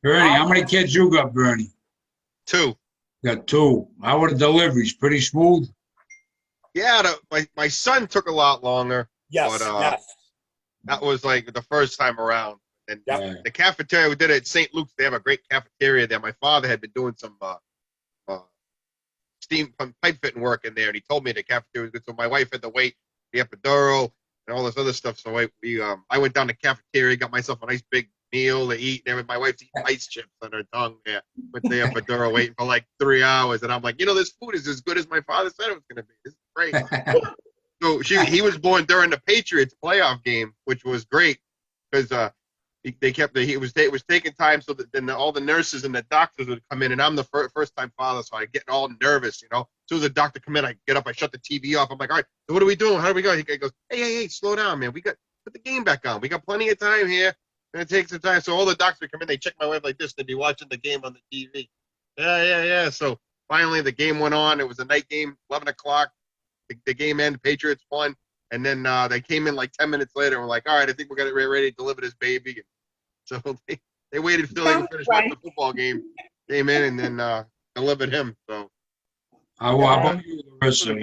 Bernie, how many kids you got, Bernie? 2. Got 2. How were the deliveries? Pretty smooth? Yeah, my son took a lot longer. Yes, But, yes. that was like the first time around. And Yep. the cafeteria we did it at St. Luke's. They have a great cafeteria there. My father had been doing some steam pipe fitting work in there, and he told me the cafeteria was good. So my wife had to wait the epidural and all this other stuff. So I went down to the cafeteria, got myself a nice big meal to eat. And my wife's eating ice chips on her tongue there with the epidural, waiting for like 3 hours. And I'm like, this food is as good as my father said it was going to be. This is great. So he was born during the Patriots playoff game, which was great because it was taking time so that then all the nurses and the doctors would come in, and I'm the first time father, so I get all nervous, As soon as the doctor come in, I get up, I shut the TV off. I'm like, all right, so what are we doing? How do we go? He goes, hey, slow down, man. Put the game back on. We got plenty of time here, and it takes some time. So all the doctors would come in, they check my wife like this, they'd be watching the game on the TV. Yeah. So finally the game went on. It was a night game, 11 o'clock. The game ended, Patriots won. And then they came in like 10 minutes later and were like, all right, I think we're ready to deliver this baby. And so they waited until they finished watching the football game, came in, and then delivered him. So. How about you, Larissa?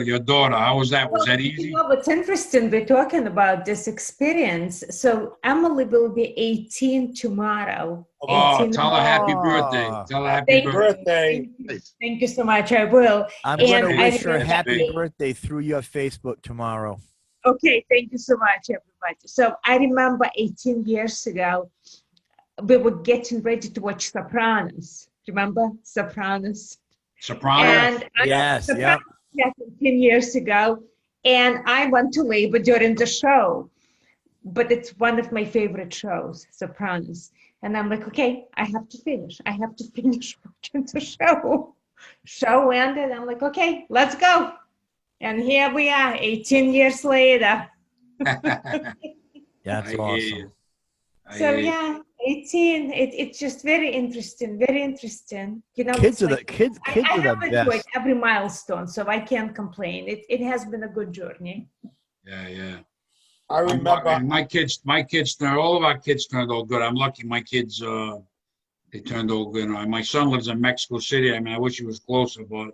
Your daughter, how was that? Was that easy? What's interesting, we're talking about this experience. So Emily will be 18 tomorrow. Oh, 18 tell her happy birthday. Tell her happy Thank birthday. Thank you so much. I will. I'm going to wish her remember- happy birthday through your Facebook tomorrow. Okay, thank you so much, everybody. So I remember 18 years ago, we were getting ready to watch Sopranos. Remember Sopranos? Sopranos? And Yes, yeah. 10 years ago, and I went to labor during the show. But it's one of my favorite shows, Sopranos. And I'm like, okay, I have to finish watching the show. Show ended. I'm like, okay, let's go. And here we are, 18 years later. That's awesome. So yeah, 18. It's just very interesting. Very interesting. Kids are the I are the have enjoyed best. every milestone, so I can't complain. It has been a good journey. Yeah. I remember. And my kids, all of our kids turned out good. I'm lucky my kids, they turned out good. My son lives in Mexico City. I mean, I wish he was closer, but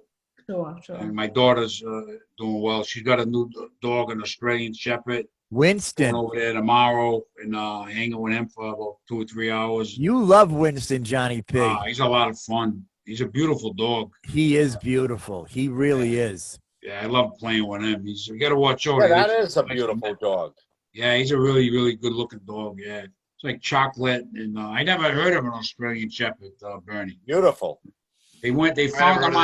Sure. and my daughter's doing well. She's got a new dog, an Australian Shepherd. Winston. Going over there tomorrow and hanging with him for about 2 or 3 hours. You love Winston, Johnny P. He's a lot of fun. He's a beautiful dog. He is beautiful. He really is. Yeah, I love playing with him. You got to watch out. Yeah, that is a beautiful dog. Yeah, he's a really, really good looking dog. Yeah, it's like chocolate. And I never heard of an Australian Shepherd, Bernie. Beautiful. They found him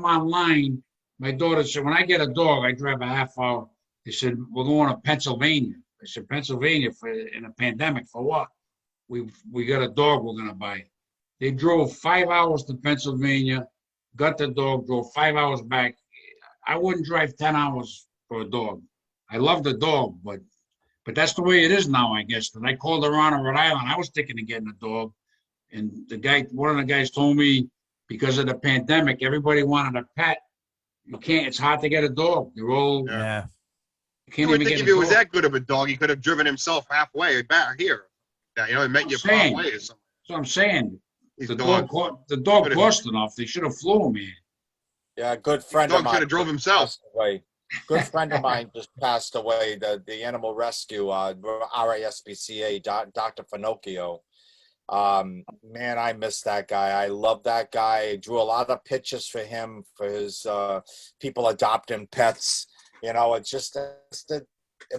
online. My daughter said, when I get a dog, I drive a half hour. They said, we're going to Pennsylvania. I said, Pennsylvania in a pandemic for what? We got a dog we're going to buy. They drove 5 hours to Pennsylvania, got the dog, drove 5 hours back. I wouldn't drive 10 hours for a dog. I love the dog, but that's the way it is now, I guess. And I called around in Rhode Island. I was thinking of getting a dog. And one of the guys told me, because of the pandemic, everybody wanted a pet. You can't, it's hard to get a dog. They're all, Yeah. You would think if it was that good of a dog, he could have driven himself halfway back here. Yeah, he met you halfway or something. That's what I'm saying. The dog cost enough. They should have flown me. Yeah, a good friend The of dog mine should have drove himself. Good friend of mine just passed away. The animal rescue, RISPCA, Dr. Finocchio. Man, I miss that guy. I love that guy. I drew a lot of pictures for him, for his people adopting pets. It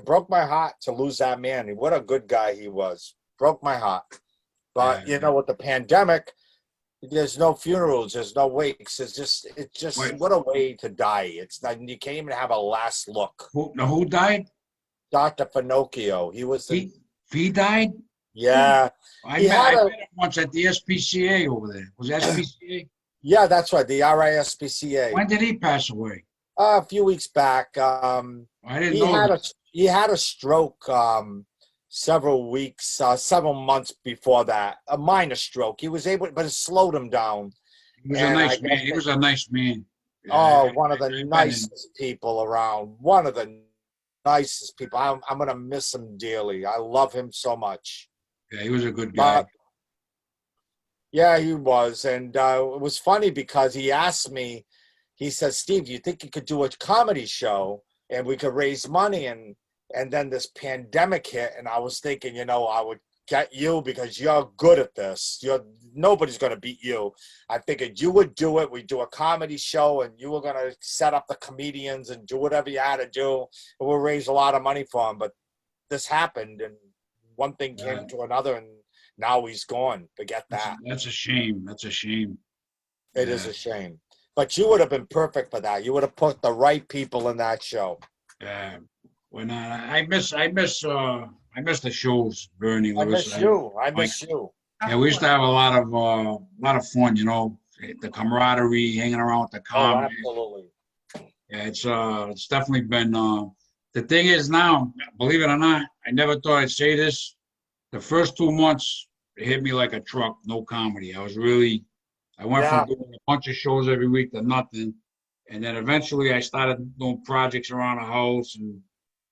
broke my heart to lose that man. What a good guy he was. Broke my heart. But with the pandemic, there's no funerals, there's no wakes. It's just what a way to die. It's not, you can't even have a last look. Who died? Dr. Finocchio. He was he died? Yeah. I met him once at the SPCA over there. Was that SPCA? Yeah, that's right. The RISPCA. When did he pass away? A few weeks back. I didn't know. He had a stroke several months before that. A minor stroke. He was able, but it slowed him down. He was a nice man. He was a nice man. Oh, one of the nicest people around. One of the nicest people. I'm going to miss him dearly. I love him so much. Yeah, he was a good guy. Yeah, he was. And it was funny because he asked me, he says, Steve, you think you could do a comedy show and we could raise money? And then this pandemic hit, and I was thinking, I would get you because you're good at this. Nobody's going to beat you. I figured you would do it. We do a comedy show, and you were going to set up the comedians and do whatever you had to do. And we'll raise a lot of money for him. But this happened, and one thing came to another, and now he's gone. Forget that. That's a shame. That's a shame. It is a shame. But you would have been perfect for that. You would have put the right people in that show. Yeah. When I miss the shows, Bernie. I miss you. Yeah, we used to have a lot of fun, the camaraderie, hanging around with the comedy. Absolutely. Yeah, it's definitely been. The thing is now, believe it or not, I never thought I'd say this. The first 2 months, it hit me like a truck. No comedy. I went from doing a bunch of shows every week to nothing, and then eventually I started doing projects around the house,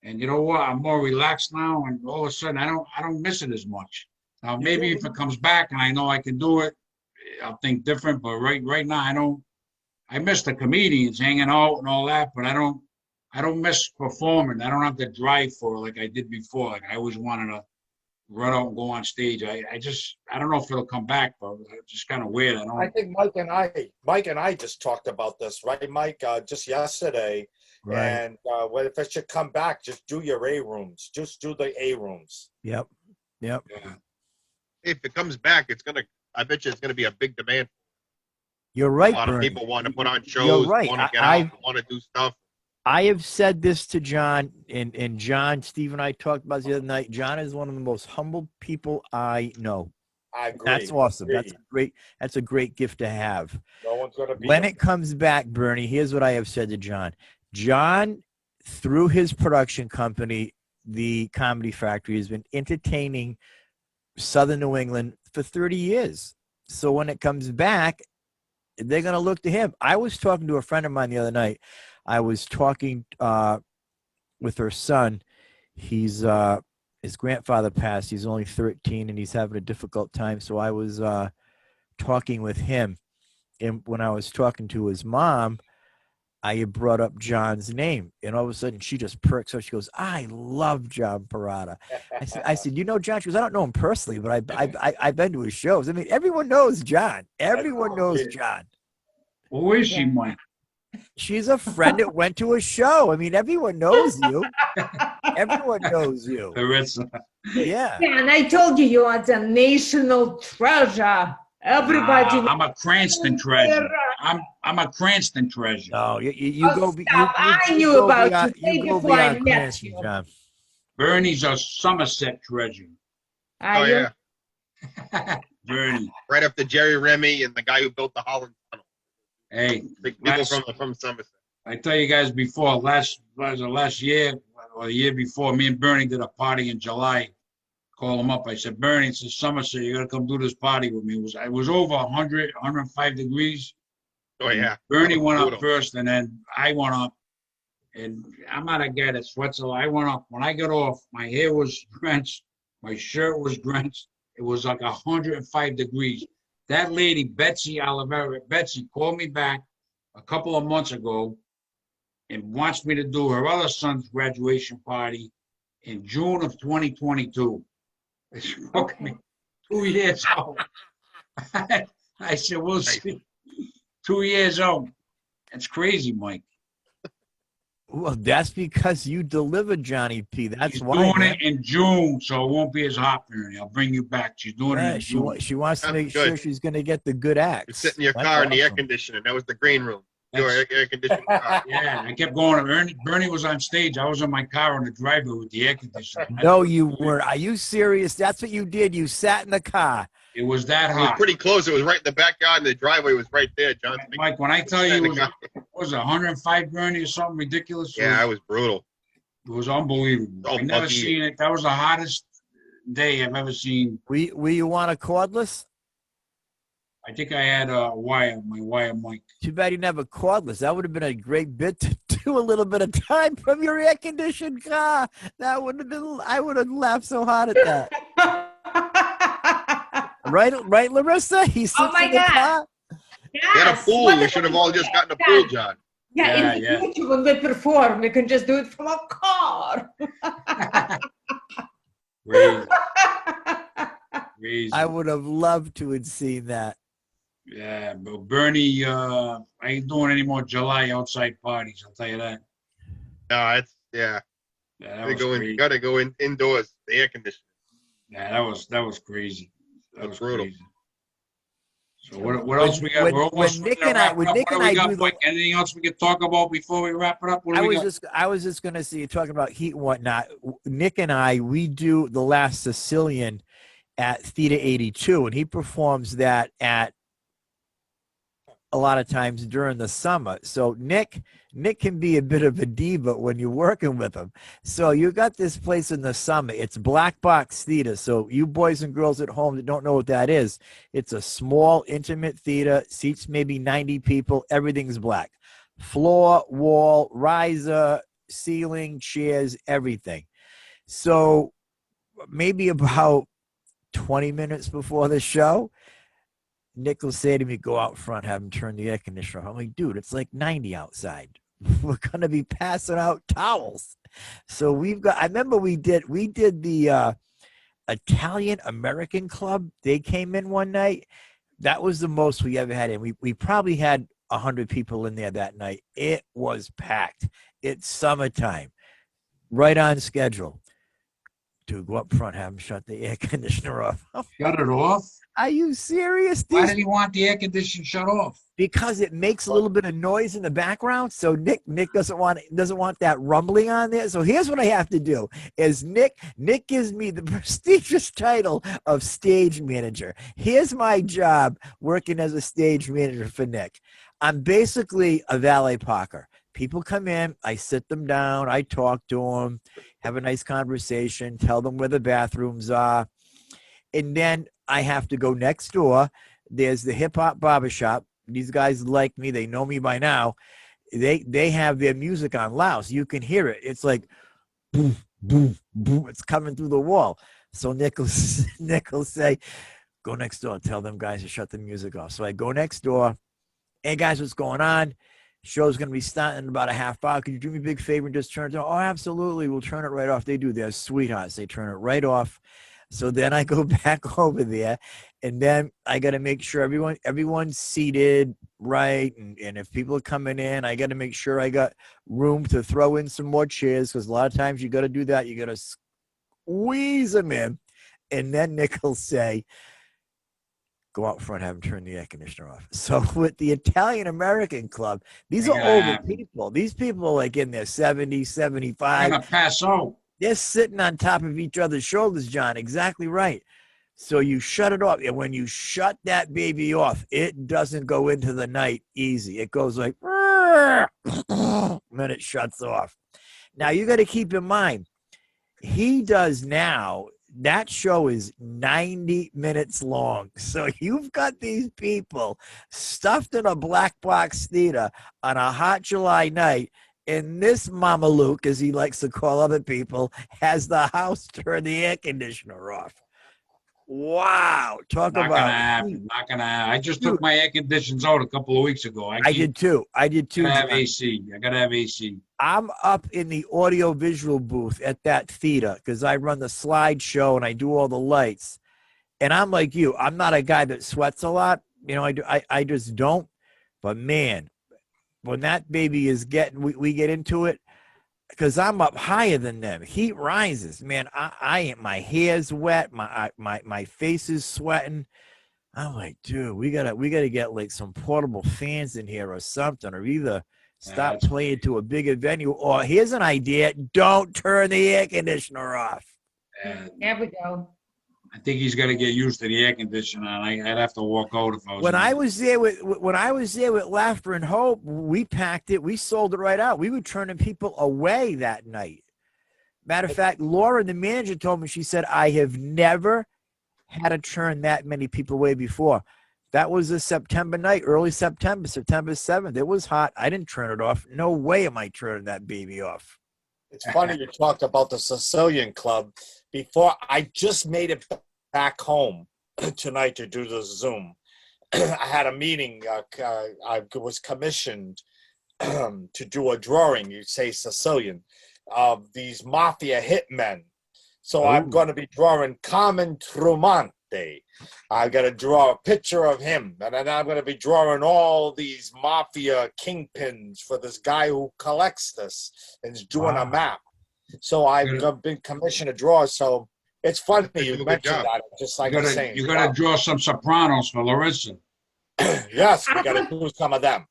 and you know what? I'm more relaxed now, and all of a sudden I don't miss it as much. Now maybe if it comes back and I know I can do it, I'll think different. But right now I miss the comedians hanging out and all that, but I don't miss performing. I don't have to drive for it like I did before. Like I always wanted to run out and go on stage. I don't know if it'll come back, but it's just kind of weird. I think Mike and I just talked about this, right, Mike? Just yesterday. Right. And if it should come back, just do your A rooms. Just do the A rooms. Yep. Yeah. If it comes back, I bet you it's gonna be a big demand. You're right, A lot Bernie. of people want to put on shows, You're right. want to get out, want to do stuff. I have said this to John, and John, Steve and I talked about this the other night. John is one of the most humble people I know. I agree. That's awesome. That's a great gift to have. No one's gonna be when it comes back, Bernie, here's what I have said to John. John, through his production company, the Comedy Factory, has been entertaining Southern New England for 30 years. So when it comes back, they're going to look to him. I was talking to a friend of mine the other night. I was talking with her son. His grandfather passed. He's only 13, and he's having a difficult time. So I was talking with him. And when I was talking to his mom, I had brought up John's name, and all of a sudden she just perks up. She goes, "I love John Perrotta." I said, "You know John?" She goes, "I don't know him personally, but I've been to his shows. I mean, everyone knows John. Everyone knows John." Who is she, Mike? She's a friend that went to a show. I mean, everyone knows you. Everyone knows you. Larisa. Yeah. And I told you are the national treasure. Everybody. I'm a Cranston treasure. I'm a Cranston treasure. No, you go. Stop. I knew about you before I met you. John. Bernie's a Somerset treasure. Are Oh yeah. Bernie. Right after Jerry Remy and the guy who built the Holland Tunnel. Hey, Big people from Somerset. I tell you guys before, last year or the year before, me and Bernie did a party in July. Call him up. I said, Bernie, it's in Somerset. You got to come do this party with me. It was over 100, 105 degrees. Oh, yeah. Bernie went up first, and then I went up. And I'm not a guy that sweats a lot. I went up. When I got off, my hair was drenched. My shirt was drenched. It was like 105 degrees. That lady, Betsy Oliveira, called me back a couple of months ago and wants me to do her other son's graduation party in June of 2022. It took me 2 years out. I said, we'll see. 2 years out. That's crazy, Mike. Well, that's because you delivered Johnny P. That's She's why. Doing it in June, so it won't be as hot, Bernie. I'll bring you back. She's doing it in June. She wants to make sure she's going to get the good acts. You sit in your car in the air conditioning. That was the green room. Your air conditioning car. Yeah, I kept going. Bernie was on stage. I was in my car in the driveway with the air conditioning. No, you weren't. Are you serious? That's what you did. You sat in the car. It was that It was hot. pretty close. It was right in the backyard, and the driveway was right there, John. Mike, when I tell you it was 105, Bernie, or something ridiculous? Yeah, it was brutal. It was unbelievable. Oh, I've never lucky. seen it. That was the hottest day I've ever seen. Will you want a cordless? I think I had my wire mic. Too bad you didn't have a cordless. That would have been a great bit to do a little bit of time from your air-conditioned car. That would have been. I would have laughed so hard at that. Right, Larissa? He sits Oh my in the God. car. We had a Yes. pool. What We if should have we all do just that? gotten a pool, John. Yeah, in Yeah. the future when we perform, we can just do it from a car. Crazy, crazy. I would have loved to have seen that. Yeah, but Bernie, I ain't doing any more July outside parties. I'll tell you that. No, it's yeah. Yeah, that was crazy. Gotta go indoors. The air conditioning. Yeah, that was crazy. That was brutal. crazy. So what else we got? We're almost Nick ready to and I- wrap when it up. Nick What and do we I got, do the- Mike? Anything else we could talk about before we wrap it up? What do we got? I was just going to see, talking about heat and whatnot. Nick and I, we do The Last Sicilian at Theater 82, and he performs that at a lot of times during the summer. So Nick can be a bit of a diva when you're working with him. So you got this place in the summer. It's Black Box Theater. So you boys and girls at home that don't know what that is, it's a small, intimate theater, seats maybe 90 people. Everything's black. Floor, wall, riser, ceiling, chairs, everything. So maybe about 20 minutes before the show, Nick will say to me, go out front, have him turn the air conditioner off. I'm like, dude, it's like 90 outside. We're going to be passing out towels. So I remember we did the Italian American Club. They came in one night. That was the most we ever had in. We probably had 100 people in there that night. It was packed. It's summertime, right on schedule. Dude, go up front, have him shut the air conditioner off. Shut it off? Are you serious? Why did he want the air conditioner shut off? Because it makes a little bit of noise in the background. So Nick doesn't want that rumbling on there. So here's what I have to do: is Nick gives me the prestigious title of stage manager. Here's my job working as a stage manager for Nick. I'm basically a valet parker. People come in, I sit them down, I talk to them, have a nice conversation, tell them where the bathrooms are, and then I have to go next door. There's the hip hop barbershop. These guys like me. They know me by now. They have their music on loud, so you can hear it. It's like boom, boom, boom. It's coming through the wall. So Nick will say, go next door. Tell them guys to shut the music off. So I go next door. Hey guys, what's going on? Show's going to be starting in about a half hour. Could you do me a big favor and just turn it on? Oh, absolutely. We'll turn it right off. They do. They're sweethearts. They turn it right off. So then I go back over there, and then I got to make sure everyone's seated right. And if people are coming in, I got to make sure I got room to throw in some more chairs, because a lot of times you got to do that. You got to squeeze them in. And then Nick will say, go out front, have them turn the air conditioner off. So with the Italian American Club, these are older people. These people are like in their 70s, 75. They're gonna pass out. They're sitting on top of each other's shoulders, John. Exactly right. So you shut it off. And when you shut that baby off, it doesn't go into the night easy. It goes like, and then it shuts off. Now you got to keep in mind, he does now, that show is 90 minutes long. So you've got these people stuffed in a black box theater on a hot July night. And this Mama Luke, as he likes to call other people, has the house turn the air conditioner off. Wow. Talk Not about gonna happen. Not gonna happen. I just took my air conditions out a couple of weeks ago. I did too. I did too. Gotta have AC. I gotta have AC. I'm up in the audio visual booth at that theater because I run the slideshow and I do all the lights. And I'm like you. I'm not a guy that sweats a lot. You know, I just don't. But man, when that baby is we get into it, because I'm up higher than them. Heat rises, man. My hair's wet. My face is sweating. I'm like, dude, we gotta get like some portable fans in here or something, or either stop playing to a bigger venue, or here's an idea: don't turn the air conditioner off. There we go. I think he's got to get used to the air conditioner, and I'd have to walk out if I was. When I was there with Laughter and Hope, we packed it. We sold it right out. We were turning people away that night. Matter of fact, Laura, the manager, told me, she said, I have never had to turn that many people away before. That was a September night, early September 7th. It was hot. I didn't turn it off. No way am I turning that baby off. It's funny you talked about the Sicilian Club. Before, I just made it back home tonight to do the Zoom. I had a meeting. I was commissioned to do a drawing, you say Sicilian, of these mafia hitmen. So I'm going to be drawing Carmen Trumante. I got to draw a picture of him, and then I'm going to be drawing all these mafia kingpins for this guy who collects this and is doing a map. So I've been commissioned to draw. So it's funny you mentioned that. Just like the same. You got to draw some Sopranos for Larisa. Yes, we got to do some of them.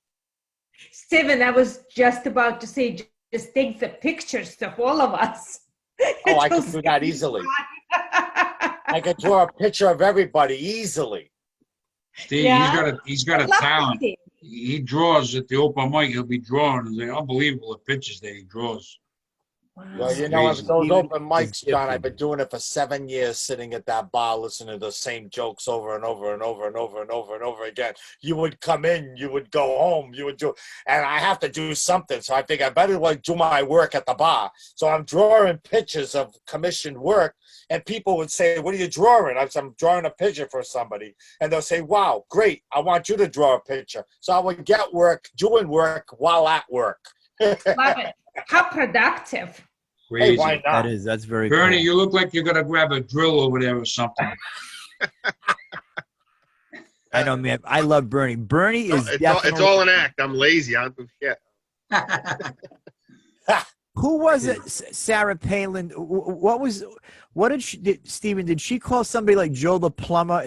Steven, I was just about to say, just take the pictures of all of us. Oh, I can do that easily. I can draw a picture of everybody easily. Steve, he's got a talent. He draws at the open mic. He'll be drawing. They're unbelievable the pictures that he draws. Wow. Well, you know, those open mics, John, I've been doing it for 7 years, sitting at that bar, listening to the same jokes over and over and over and over and over and over again. You would come in, you would go home, you would do, and I have to do something. So I think I better do my work at the bar. So I'm drawing pictures of commissioned work, and people would say, "What are you drawing?" I'm drawing a picture for somebody, and they'll say, "Wow, great! I want you to draw a picture." So I would get work, doing work while at work. Love it. How productive. Crazy. Hey, why not? That's very Bernie, cool. you look like you're going to grab a drill over there or something. I know, man. I love Bernie. Bernie is It's all an act. I'm lazy. I don't do shit. Who was it? Sarah Palin. What did she, Stephen, did she call somebody like Joe the Plumber?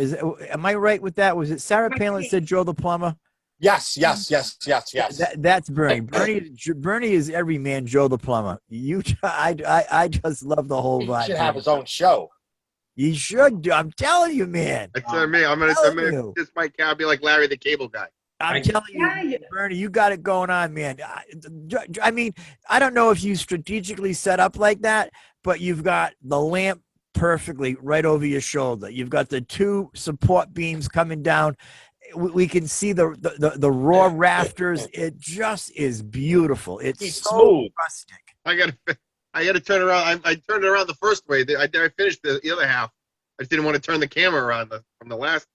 Am I right with that? Was it Sarah Palin said Joe the Plumber? Yes. That's Bernie. Bernie is every man Joe the Plumber. I just love the whole vibe. He should have his own show. He should do. I'm telling you, man. That's me. I'm gonna this might be like Larry the Cable Guy. I'm telling you, Bernie, you got it going on, man. I mean, I don't know if you strategically set up like that, but you've got the lamp perfectly right over your shoulder. You've got the two support beams coming down. We can see the raw rafters. It just is beautiful. It's so smooth. rustic. I got to turn around. I turned it around the first way. I finished the other half. I just didn't want to turn the camera around from the first.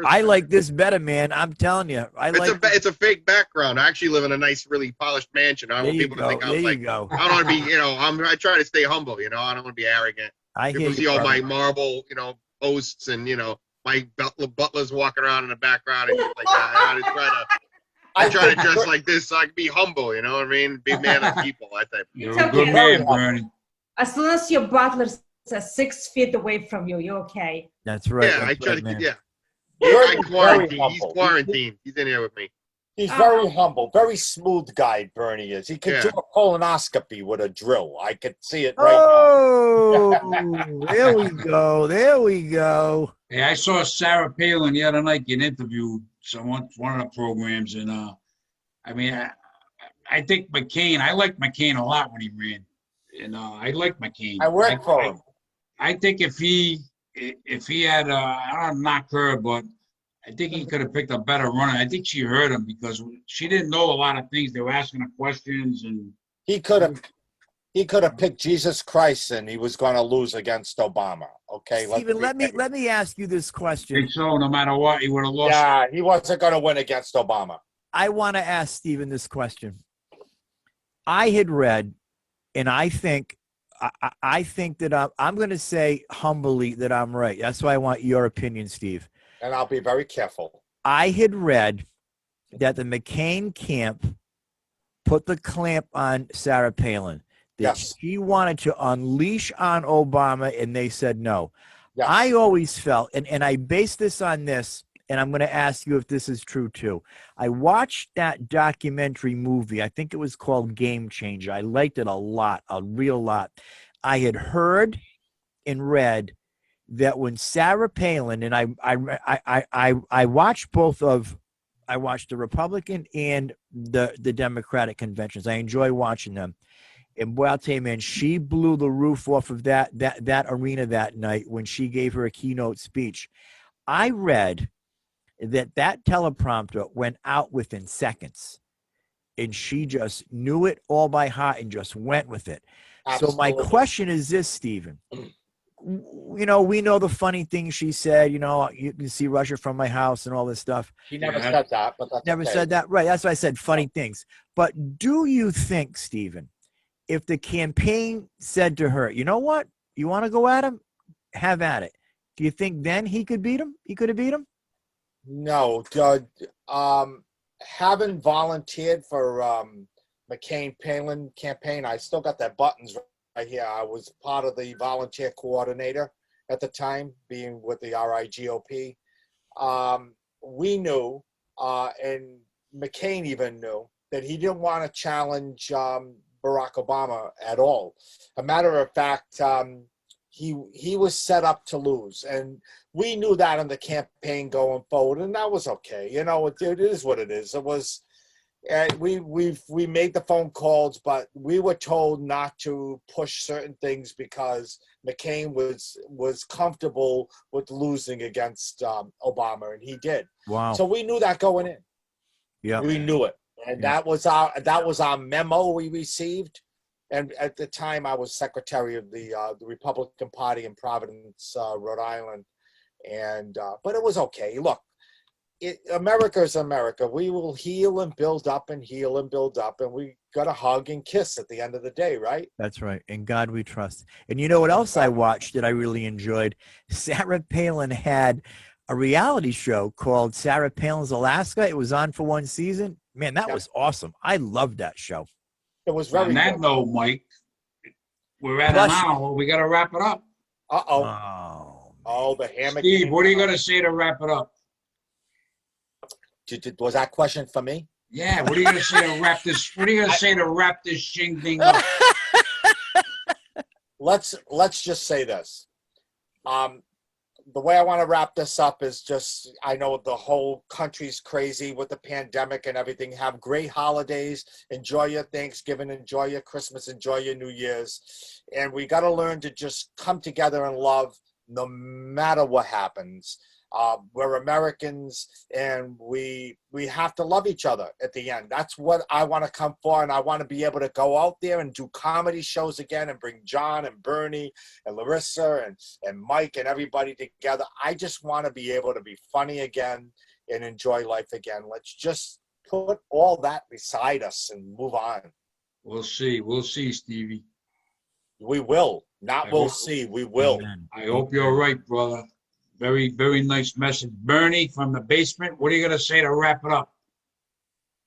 I like this better, man. I'm telling you. It's a fake background. I actually live in a nice, really polished mansion. I want people to think I'm like. I don't want to be. I try to stay humble. I don't want to be arrogant. People see all my marble, posts and my butlers walking around in the background and stuff like that. I try to dress like this so I can be humble, you know what I mean? Be a man of people, I think. You're a good man, Bernie. As long as your butlers are 6 feet away from you, you're okay. That's right. Yeah, I try to, man. yeah. He's Quarantined. He's in here with me. He's very humble, very smooth guy, Bernie is. He could do a colonoscopy with a drill. I could see it right now. There we go. There we go. Hey, I saw Sarah Palin the other night get interviewed one of the programs, and I mean, I think McCain. I liked McCain a lot when he ran, and I like McCain. I worked for him. I think if he had, I don't knock her, but I think he could have picked a better runner. I think she heard him because she didn't know a lot of things. They were asking her questions, and he could have picked Jesus Christ, and he was going to lose against Obama. Okay, Stephen, let me ask you this question. I think so. No matter what, he would have lost. Yeah, he wasn't going to win against Obama. I want to ask Stephen this question. I had read, and I think that I'm going to say humbly that I'm right. That's why I want your opinion, Steve. And I'll be very careful. I had read that the McCain camp put the clamp on Sarah Palin. That she wanted to unleash on Obama, and they said no. Yes. I always felt, and I base this on this, and I'm going to ask you if this is true too. I watched that documentary movie. I think it was called Game Changer. I liked it a lot, a real lot. I had heard and read that when Sarah Palin, and I watched I watched the Republican and the Democratic conventions. I enjoy watching them. And boy, I'll tell you, man, she blew the roof off of that arena that night when she gave her a keynote speech. I read that teleprompter went out within seconds, and she just knew it all by heart and just went with it. Absolutely. So my question is this, Stephen. we know the funny things she said. You can see Russia from my house and all this stuff. She never said that, but that's Never okay. said that. Right. That's why I said funny things. But do you think, Stephen, if the campaign said to her, you know what, you want to go at him, have at it. Do you think then he could beat him? He could have beat him? No, having volunteered for McCain-Palin campaign, I still got their buttons right here. I was part of the volunteer coordinator at the time, being with the RIGOP. We knew, and McCain even knew, that he didn't want to challenge Barack Obama at all. A matter of fact, he was set up to lose, and we knew that in the campaign going forward, and that was okay. It is what it is. It was, we made the phone calls, but we were told not to push certain things because McCain was comfortable with losing against Obama, and he did. Wow. So we knew that going in. Yeah, we knew it, and that was our memo we received. And at the time, I was secretary of the Republican Party in Providence, Rhode Island, but it was okay. Look, America is America. We will heal and build up and heal and build up, and we got to hug and kiss at the end of the day, right? That's right. In God we trust. And you know what else I watched that I really enjoyed? Sarah Palin had a reality show called Sarah Palin's Alaska. It was on for one season. Man, that was awesome. I loved that show. It was very On that good. note, Mike, we're at an hour. We got to wrap it up. Oh, the hammock. Steve, what are you going to say to wrap it up? Was that question for me? Yeah, what are you going to say to wrap this? What are you going to say to wrap this thing up? Let's just say this. The way I want to wrap this up is just, I know the whole country's crazy with the pandemic and everything. Have great holidays. Enjoy your Thanksgiving. Enjoy your Christmas. Enjoy your New Year's. And we got to learn to just come together and love no matter what happens. We're Americans, and we have to love each other at the end. That's what I want to come for, and I want to be able to go out there and do comedy shows again and bring John and Bernie and Larisa and Mike and everybody together. I just want to be able to be funny again and enjoy life again. Let's just put all that beside us and move on. We'll see. We'll see, Stevie. We will. Not we'll see. We will. I hope you're right, brother. Very, very nice message. Bernie from the basement, what are you going to say to wrap it up?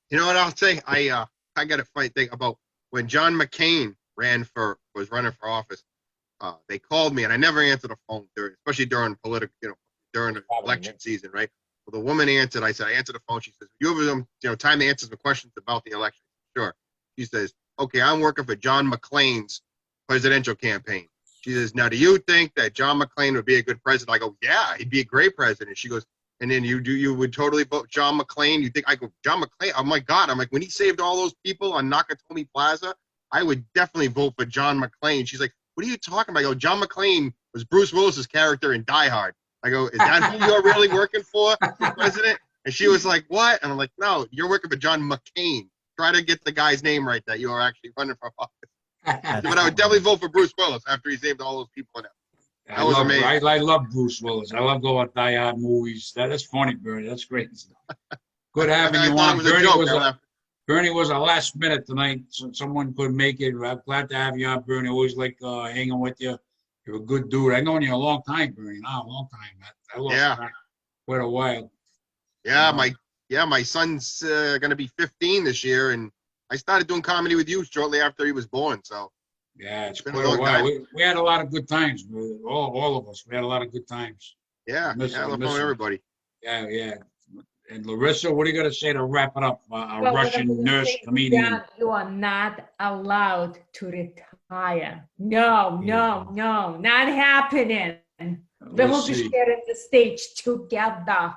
You know what I'll say? I got a funny thing about when John McCain was running for office. They called me, and I never answered the phone, especially during during the election season, right? Well, the woman answered. I said, I answered the phone. She says, "You have time to answer some questions about the election." Sure. She says, "Okay, I'm working for John McClain's presidential campaign." She says, "Now, do you think that John McClain would be a good president?" I go, "Yeah, he'd be a great president." She goes, "And then you would totally vote John McClain?" You think? I go, "John McClain? Oh my God!" I'm like, when he saved all those people on Nakatomi Plaza, I would definitely vote for John McClain. She's like, "What are you talking about?" I go, "John McClain was Bruce Willis's character in Die Hard." I go, "Is that who you're really working for president?" And she was like, "What?" And I'm like, "No, you're working for John McCain. Try to get the guy's name right that you are actually running for office." But I would definitely vote for Bruce Willis after he saved all those people in it. That was amazing. I love Bruce Willis. I love going to Die Hard movies. That's funny, Bernie. That's great. Good having you on. Bernie was a last minute tonight, so someone couldn't make it. I'm glad to have you on, Bernie. Always like hanging with you. You're a good dude. I've known you a long time, Bernie. A long time, man. I lost track quite a while. Yeah, my son's gonna be 15 this year, and I started doing comedy with you shortly after he was born. So yeah, it's been a long while. We had a lot of good times, all of us. We had a lot of good times. Yeah, I love everybody. Yeah. And Larisa, what are you going to say to wrap it up? A Russian nurse comedian. You are not allowed to retire. No, not happening. We will be sharing the stage together.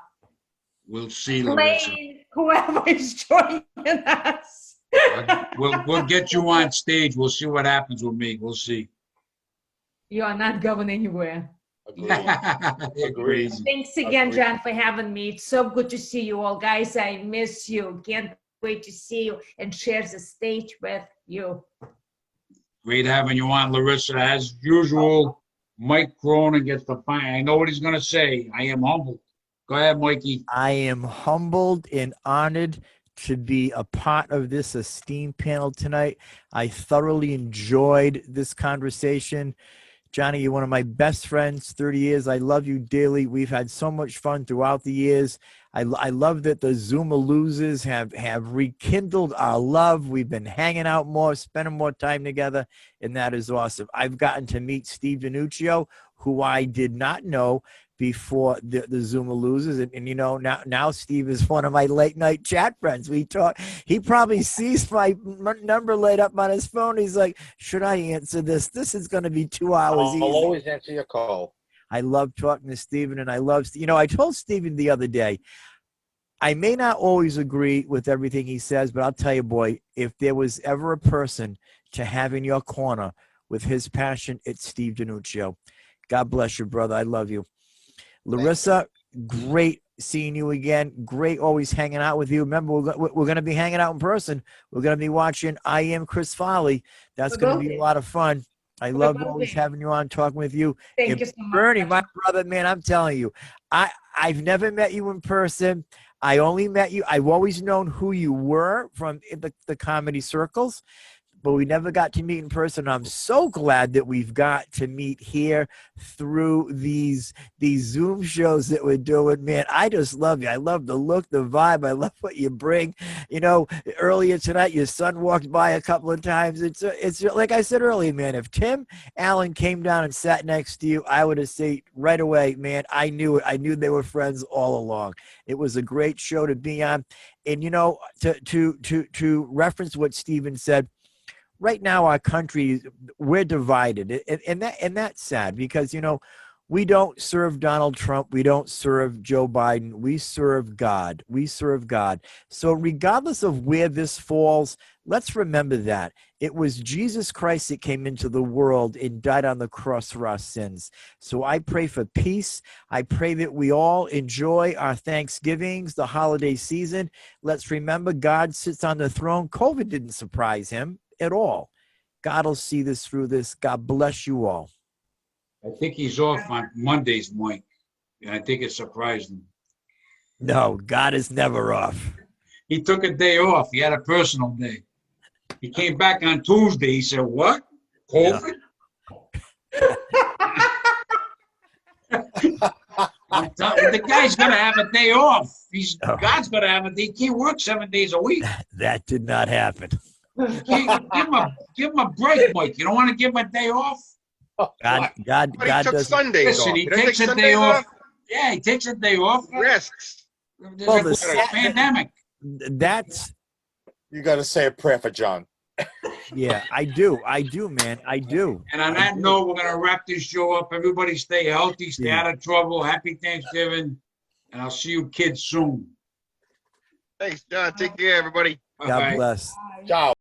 We'll see, Larisa. Whoever is joining us. We'll get you on stage. We'll see what happens with me. We'll see. You are not going anywhere. Agreed. Thanks again, John, for having me. It's so good to see you all, guys. I miss you. Can't wait to see you and share the stage with you. Great having you on, Larisa, as usual. Mike Cronin gets the fine. I know what he's going to say. I am humbled. Go ahead, Mikey. I am humbled and honored to be a part of this esteemed panel tonight. I thoroughly enjoyed this conversation. Johnny, you're one of my best friends, 30 years. I love you dearly. We've had so much fun throughout the years. I love that the Zoomaloozers have rekindled our love. We've been hanging out more, spending more time together, and that is awesome. I've gotten to meet Steve DeNuccio, who I did not know before the Zoomaloozers. And you know, now Steve is one of my late night chat friends. We talk. He probably sees my number laid up on his phone. He's like, should I answer this? This is going to be 2 hours. I'll always answer your call. I love talking to Steven, and I love, you know, I told Steven the other day, I may not always agree with everything he says, but I'll tell you, boy, if there was ever a person to have in your corner with his passion, it's Steve DeNuccio. God bless you, brother. I love you. Larisa, great seeing you again. Great always hanging out with you. Remember, we're going to be hanging out in person. We're going to be watching I Am Chris Farley. That's going to be a lot of fun. I love always having you on, talking with you. Thank you so much. Bernie, my brother, man, I'm telling you, I've never met you in person. I only met you. I've always known who you were from the comedy circles, but we never got to meet in person. I'm so glad that we've got to meet here through these Zoom shows that we're doing. Man, I just love you. I love the look, the vibe. I love what you bring. You know, earlier tonight, your son walked by a couple of times. It's like I said earlier, man, if Tim Allen came down and sat next to you, I would have said right away, man, I knew it. I knew they were friends all along. It was a great show to be on. And, you know, to reference what Steven said, right now our country, we're divided, and that's sad because, you know, we don't serve Donald Trump, we don't serve Joe Biden, we serve God. So regardless of where this falls, let's remember that it was Jesus Christ that came into the world and died on the cross for our sins. So I pray for peace. I pray that we all enjoy our Thanksgivings, the holiday season. Let's remember God sits on the throne. COVID didn't surprise him at all. God will see this through this. God bless you all. I think he's off on Mondays, Mike. And I think it surprised him. No, God is never off. He took a day off. He had a personal day. He came back on Tuesday. He said, what? COVID? I'm telling you, the guy's going to have a day off. God's going to have a day. He can't work 7 days a week. That did not happen. Give him a break, Mike. You don't want to give him a day off? God took does. Sundays Listen, off. he takes a day off. Yeah, he takes a day off. Rests. There's a pandemic. That's. You got to say a prayer for John. Yeah, I do, man. I do. And on that note, we're going to wrap this show up. Everybody stay healthy, stay out of trouble. Happy Thanksgiving. And I'll see you kids soon. Thanks, John. Take care, everybody. God bless. Ciao.